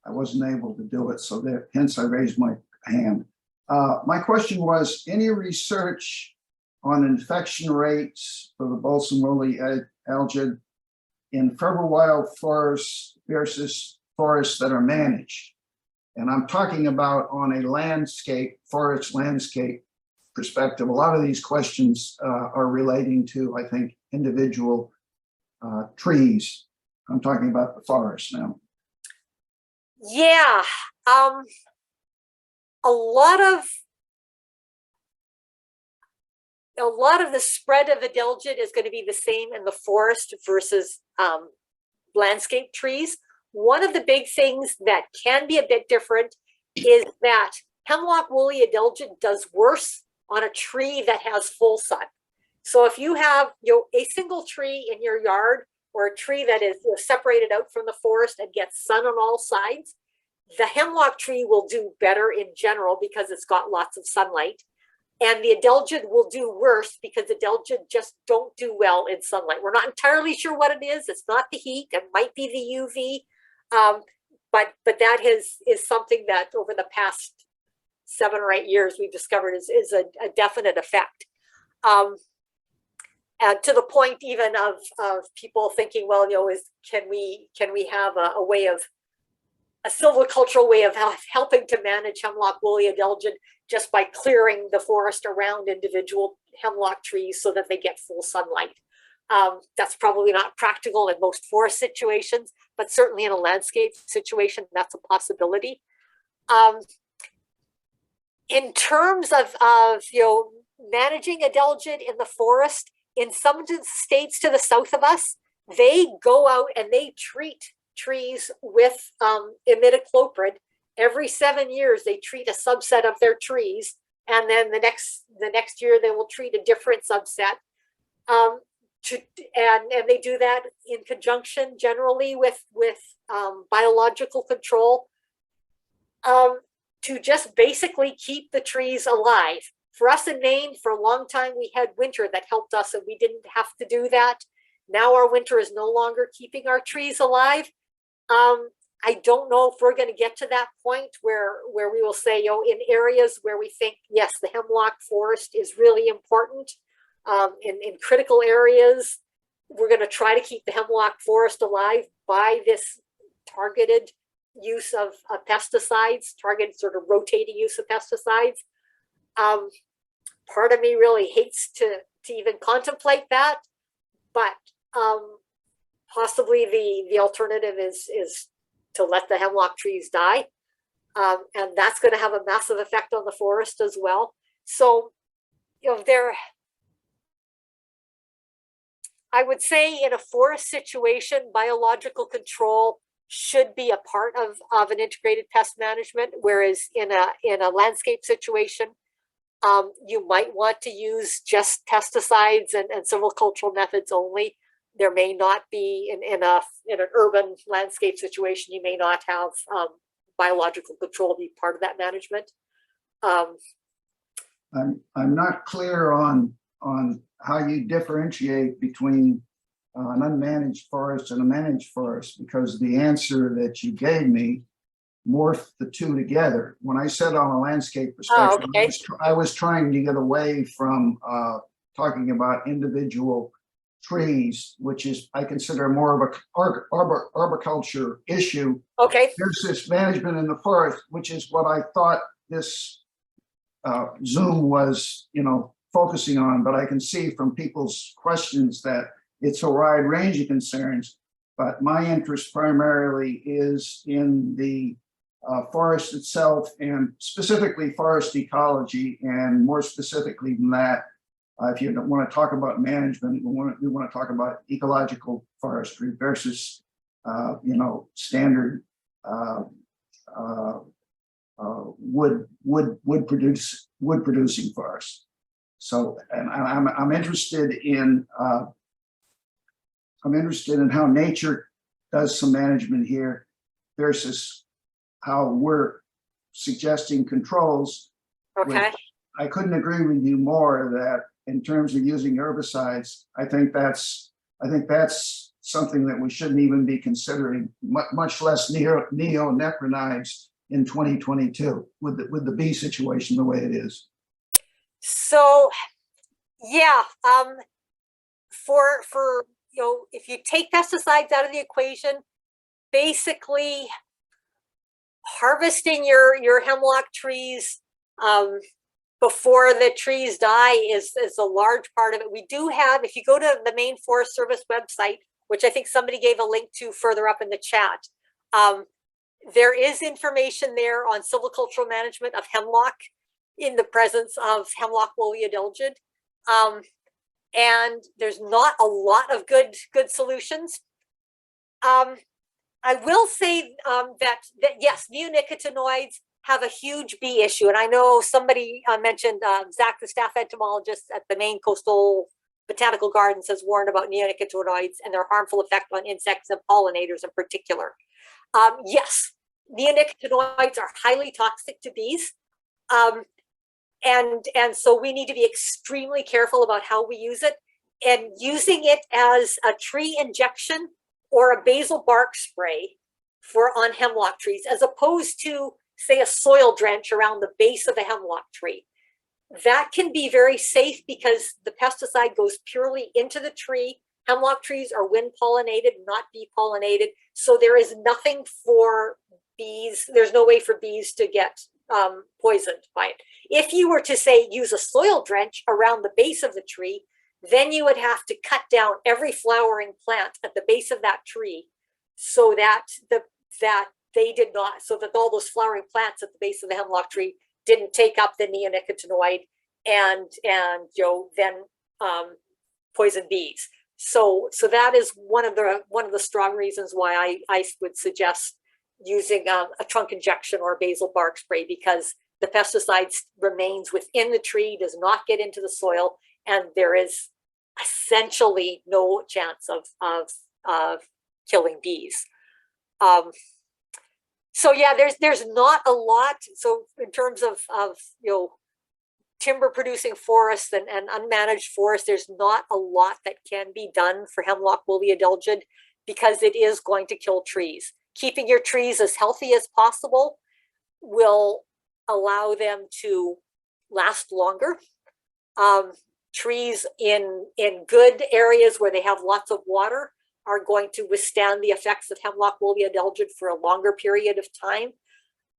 I wasn't able to do it. So hence I raised my hand. My question was, any research on infection rates for the balsam woolly adelgid in furbiwild forests versus forests that are managed? And I'm talking about on a landscape, forest landscape perspective. A lot of these questions are relating to, I think, individual trees. I'm talking about the forest now. Yeah, a lot of a lot of the spread of adelgid is going to be the same in the forest versus landscape trees. One of the big things that can be a bit different is that Hemlock Woolly Adelgid does worse on a tree that has full sun. So if you have a single tree in your yard, or a tree that is separated out from the forest and gets sun on all sides, the hemlock tree will do better in general because it's got lots of sunlight. And the adelgid will do worse because adelgid just don't do well in sunlight. We're not entirely sure what it is. It's not the heat. It might be the UV. But that is something that over the past 7 or 8 years we've discovered is a definite effect. And to the point even of people thinking, well, can we have a way of a silvicultural way of helping to manage Hemlock Woolly Adelgid just by clearing the forest around individual hemlock trees so that they get full sunlight. That's probably not practical in most forest situations, but certainly in a landscape situation, that's a possibility. In terms of managing adelgid in the forest, in some states to the south of us, they go out and they treat trees with imidacloprid. Every 7 years, they treat a subset of their trees, and then the next year they will treat a different subset. And they do that in conjunction generally with biological control to just basically keep the trees alive. For us in Maine, for a long time, we had winter that helped us and we didn't have to do that. Now our winter is no longer keeping our trees alive. I don't know if we're going to get to that point where we will say, in areas where we think, yes, the hemlock forest is really important, in critical areas, we're going to try to keep the hemlock forest alive by this targeted use of pesticides, targeted sort of rotating use of pesticides. Part of me really hates to even contemplate that, but possibly the alternative is to let the hemlock trees die, and that's going to have a massive effect on the forest as well. So, I would say in a forest situation, biological control should be a part of an integrated pest management, whereas in a landscape situation, you might want to use just pesticides and silvicultural methods only. There may not be in an urban landscape situation, you may not have biological control be part of that management. I'm not clear on how you differentiate between an unmanaged forest and a managed forest, because the answer that you gave me morphed the two together. When I said on a landscape perspective, okay. I was trying to get away from talking about individual trees, which is I consider more of a arboriculture issue. Okay. Versus management in the forest, which is what I thought this Zoom was, focusing on. But I can see from people's questions that it's a wide range of concerns. But my interest primarily is in the forest itself, and specifically forest ecology, and more specifically than that, if you don't want to talk about management, we want to talk about ecological forestry versus, standard wood producing forests. So, and I'm interested in how nature does some management here versus how we're suggesting controls. Okay. I couldn't agree with you more that in terms of using herbicides, I think that's something that we shouldn't even be considering, much less neonicotinoids in 2022 with the bee situation the way it is. So, yeah, for if you take pesticides out of the equation, basically harvesting your hemlock trees before the trees die is a large part of it. We do have, if you go to the Maine Forest Service website, which I think somebody gave a link to further up in the chat, there is information there on silvicultural management of hemlock in the presence of Hemlock Woolly Adelgid. And there's not a lot of good solutions. I will say that yes, neonicotinoids have a huge bee issue. And I know somebody mentioned, Zach, the staff entomologist at the Maine Coastal Botanical Gardens, has warned about neonicotinoids and their harmful effect on insects and pollinators in particular. Yes, neonicotinoids are highly toxic to bees. And so we need to be extremely careful about how we use it, and using it as a tree injection or a basal bark spray on hemlock trees, as opposed to, say, a soil drench around the base of a hemlock tree. That can be very safe because the pesticide goes purely into the tree. Hemlock trees are wind pollinated, not bee pollinated. So there is nothing for bees. There's no way for bees to get poisoned by it. If you were to, say, use a soil drench around the base of the tree, then you would have to cut down every flowering plant at the base of that tree so that they did not, so that all those flowering plants at the base of the hemlock tree didn't take up the neonicotinoid and then poison bees. So that is one of the strong reasons why I would suggest using a trunk injection or a basal bark spray, because the pesticide remains within the tree, does not get into the soil, and there is essentially no chance of killing bees. So yeah, there's not a lot. So in terms of timber producing forests and unmanaged forests, there's not a lot that can be done for Hemlock Woolly Adelgid because it is going to kill trees. Keeping your trees as healthy as possible will allow them to last longer. Trees in good areas where they have lots of water are going to withstand the effects of Hemlock Woolly Adelgid for a longer period of time.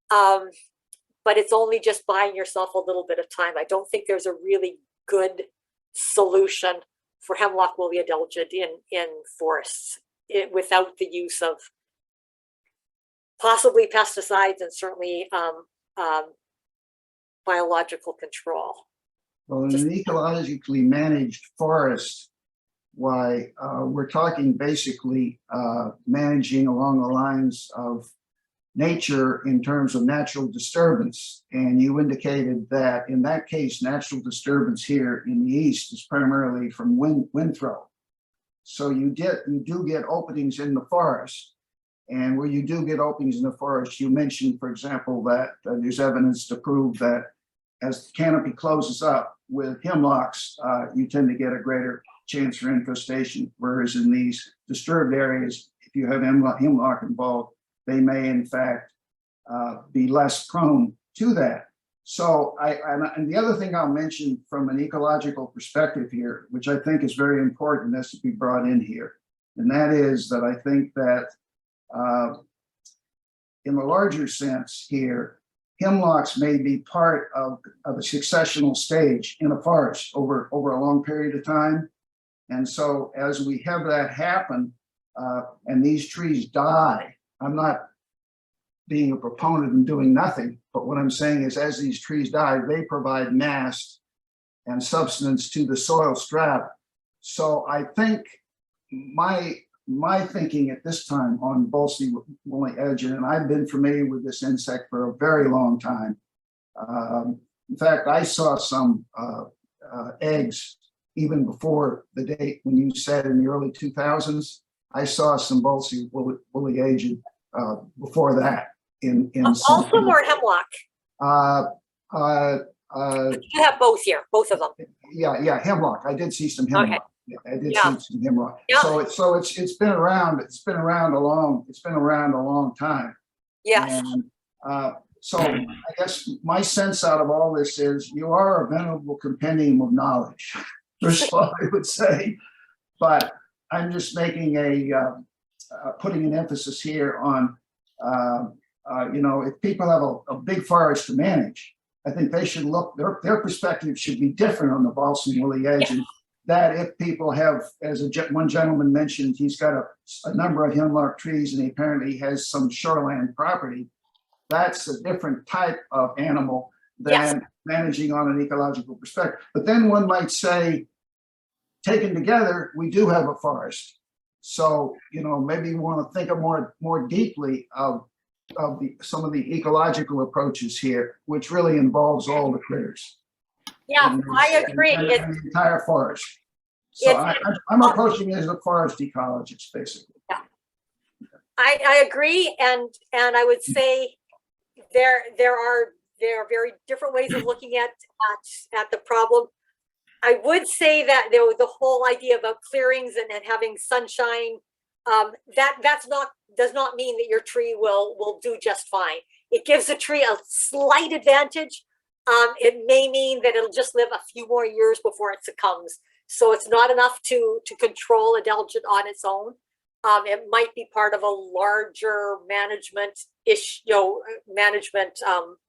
But it's only just buying yourself a little bit of time. I don't think there's a really good solution for Hemlock Woolly Adelgid in forests without the use of possibly pesticides and certainly biological control. Well, in an ecologically managed forest, we're talking basically managing along the lines of nature in terms of natural disturbance. And you indicated that in that case, natural disturbance here in the east is primarily from wind throw. So you do get openings in the forest. And where you do get openings in the forest, you mentioned, for example, that there's evidence to prove that as the canopy closes up with hemlocks, you tend to get a greater chance for infestation. Whereas in these disturbed areas, if you have hemlock involved, they may in fact be less prone to that. So and the other thing I'll mention from an ecological perspective here, which I think is very important, has to be brought in here. And that is that I think that in the larger sense here, hemlocks may be part of a successional stage in a forest over a long period of time. And so as we have that happen and these trees die, I'm not being a proponent and doing nothing, but what I'm saying is as these trees die, they provide mass and substance to the soil strata. So I think my thinking at this time on Balsam Woolly Adelgid, and I've been familiar with this insect for a very long time. In fact, I saw some eggs even before the date when you said in the early 2000s. I saw some Balsam Woolly Adelgid before that. Also more hemlock. You have both here, both of them. Yeah, hemlock. I did see some hemlock. Okay. Yeah, I did see some hemlock. Yeah. So it's been around. It's been around a long time. Yes. And so I guess my sense out of all this is you are a venerable compendium of knowledge. That's what I would say. But I'm just making putting an emphasis here on if people have a big forest to manage, I think they should look. Their perspective should be different on the Balsam Woolly Adelgid. Yeah. That if people have, as one gentleman mentioned, he's got a number of hemlock trees and he apparently has some shoreland property, that's a different type of animal than managing on an ecological perspective. But then one might say, taken together, we do have a forest. So, maybe we want to think of more deeply of some of the ecological approaches here, which really involves all the critters. Yeah, I agree. And the entire forest. So I'm approaching it as a forest ecologist, basically. Yeah, I agree, and I would say there are very different ways of looking at the problem. I would say that the whole idea about clearings and having sunshine, does not mean that your tree will do just fine. It gives the tree a slight advantage. It may mean that it'll just live a few more years before it succumbs. So it's not enough to control Adelgid on its own. It might be part of a larger management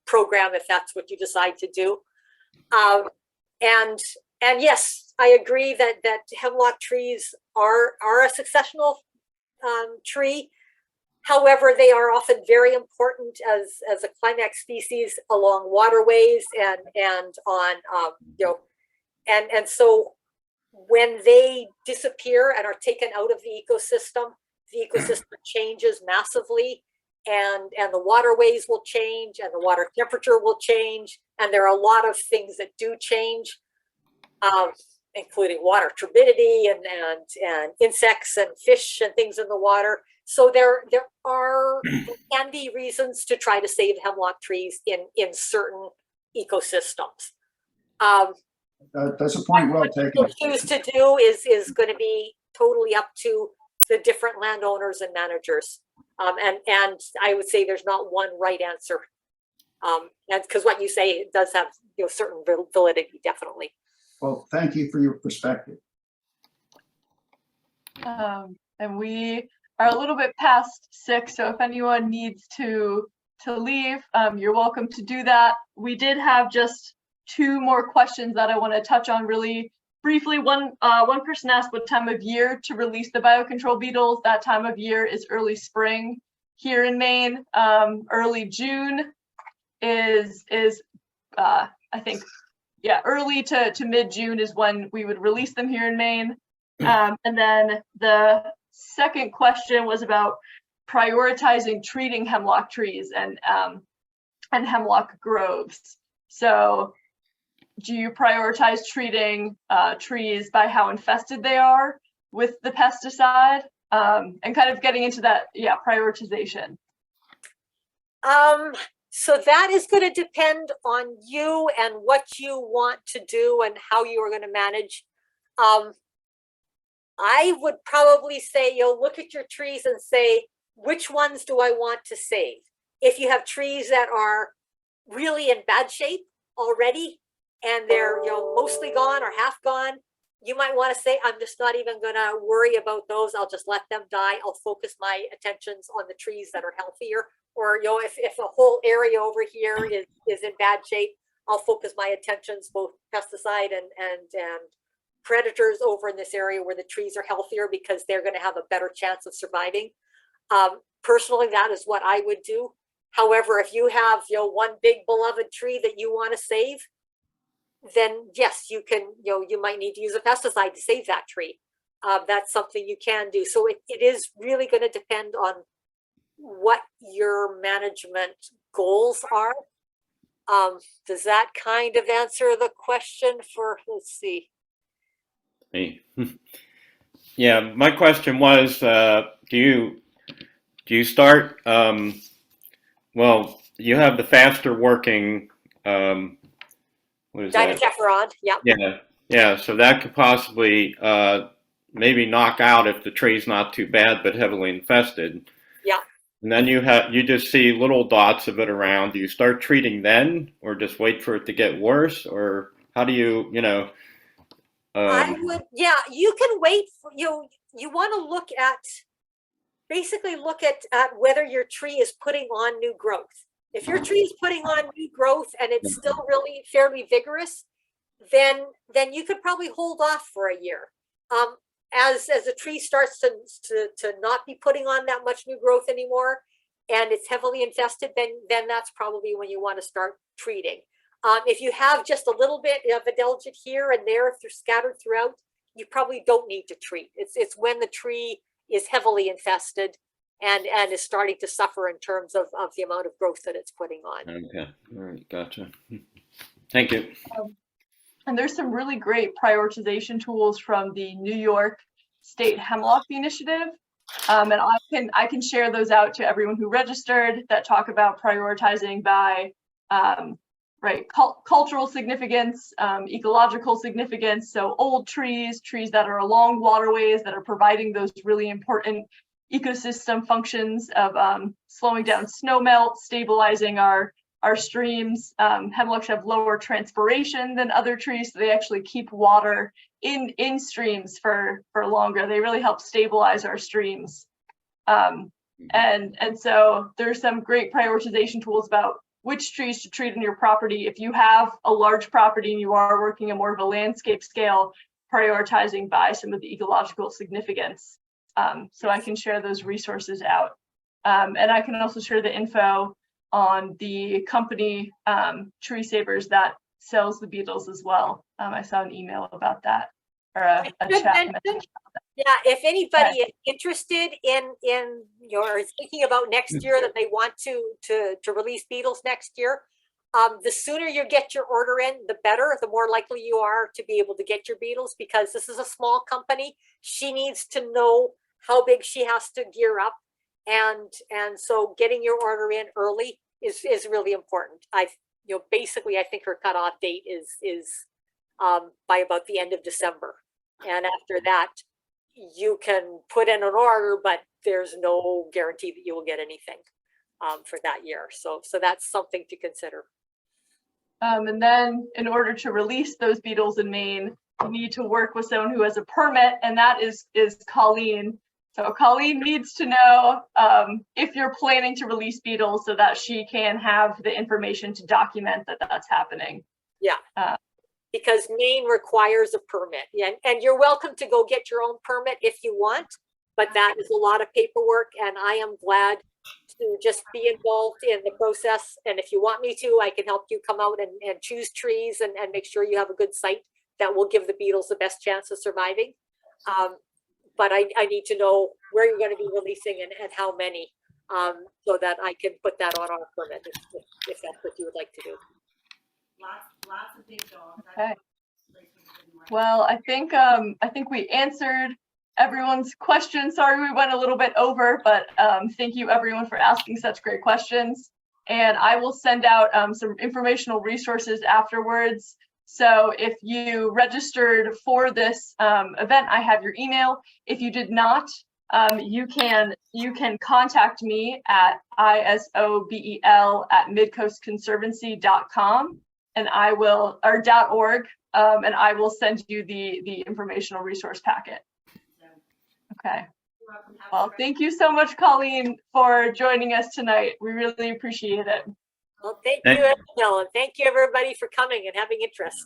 program if that's what you decide to do. And yes, I agree that hemlock trees are a successional tree. However, they are often very important as a climax species along waterways and on and so when they disappear and are taken out of the ecosystem changes massively, and the waterways will change, and the water temperature will change, and there are a lot of things that do change, including water turbidity and insects and fish and things in the water. So there can be reasons to try to save hemlock trees in certain ecosystems. That's a point well taken. What people choose to do is going to be totally up to the different landowners and managers. And I would say there's not one right answer. And because what you say, it does have certain validity, definitely. Well, thank you for your perspective. And we are a little bit past 6, so if anyone needs to leave, you're welcome to do that. We did have just 2 more questions that I want to touch on really briefly. One person asked what time of year to release the biocontrol beetles. That time of year is early spring here in Maine. Early June is I think, yeah, early to mid-June is when we would release them here in Maine. And then the second question was about prioritizing treating hemlock trees and hemlock groves. So do you prioritize treating trees by how infested they are with the pesticide, and kind of getting into that, prioritization? So that is going to depend on you and what you want to do and how you are going to manage. I would probably say you'll look at your trees and say, which ones do I want to save? If you have trees that are really in bad shape already, and they're mostly gone or half gone, you might want to say, I'm just not even going to worry about those. I'll just let them die. I'll focus my attentions on the trees that are healthier. Or if a whole area over here is in bad shape, I'll focus my attentions, both pesticide and predators, over in this area where the trees are healthier, because they're going to have a better chance of surviving. Personally, that is what I would do. However, if you have one big beloved tree that you want to save, then yes, you can, you might need to use a pesticide to save that tree. That's something you can do. So it is really going to depend on what your management goals are. Does that kind of answer the question for, let's see. Me. Yeah, my question was, do you start, well, you have the faster working, what is that? Dinotephron, yeah. Yeah, so that could possibly maybe knock out if the tree's not too bad but heavily infested. Yeah. And then you just see little dots of it around. Do you start treating then, or just wait for it to get worse, or how do you, I would, you can wait for, you want to look at, basically look at whether your tree is putting on new growth. If your tree is putting on new growth and it's still really fairly vigorous, then you could probably hold off for a year. As the tree starts to not be putting on that much new growth anymore, and it's heavily infested, then that's probably when you want to start treating. If you have just a little bit of Adelgid here and there scattered throughout, you probably don't need to treat. It's when the tree is heavily infested and is starting to suffer in terms of the amount of growth that it's putting on. Okay, all right, gotcha. Thank you. And there's some really great prioritization tools from the New York State Hemlock Initiative. And I can share those out to everyone who registered that talk about prioritizing by cultural significance, ecological significance. So old trees that are along waterways that are providing those really important ecosystem functions of slowing down snow melt, stabilizing our streams. Hemlocks have lower transpiration than other trees, so they actually keep water in streams for longer. They really help stabilize our streams. And so there's some great prioritization tools about which trees to treat in your property. If you have a large property and you are working at more of a landscape scale, prioritizing by some of the ecological significance. So I can share those resources out. And I can also share the info on the company Tree Savers that sells the beetles as well. I saw an email about that, or a chat message. Yeah, if anybody is interested in or is thinking about next year that they want to release beetles next year, the sooner you get your order in, the better. The more likely you are to be able to get your beetles, because this is a small company. She needs to know how big she has to gear up, and so getting your order in early is really important. Basically, I think her cutoff date is by about the end of December, and after that, you can put in an order, but there's no guarantee that you will get anything for that year. So that's something to consider. And then in order to release those beetles in Maine, you need to work with someone who has a permit, and that is Colleen. So Colleen needs to know if you're planning to release beetles so that she can have the information to document that that's happening. Yeah. Because Maine requires a permit, and you're welcome to go get your own permit if you want, but that is a lot of paperwork, and I am glad to just be involved in the process. And if you want me to, I can help you come out and choose trees and make sure you have a good site that will give the beetles the best chance of surviving. But I need to know where you're going to be releasing and how many, so that I can put that on our permit if that's what you would like to do. Lots of big dogs. Okay. Well, I think we answered everyone's questions. Sorry we went a little bit over, but thank you everyone for asking such great questions. And I will send out some informational resources afterwards. So if you registered for this event, I have your email. If you did not, you can contact me at isobel@midcoastconservancy.com. and I will, or .org, and I will send you the informational resource packet. Okay. Well, thank you so much, Colleen, for joining us tonight. We really appreciate it. Well, thank you, Ellen. Thank you, everybody, for coming and having interest.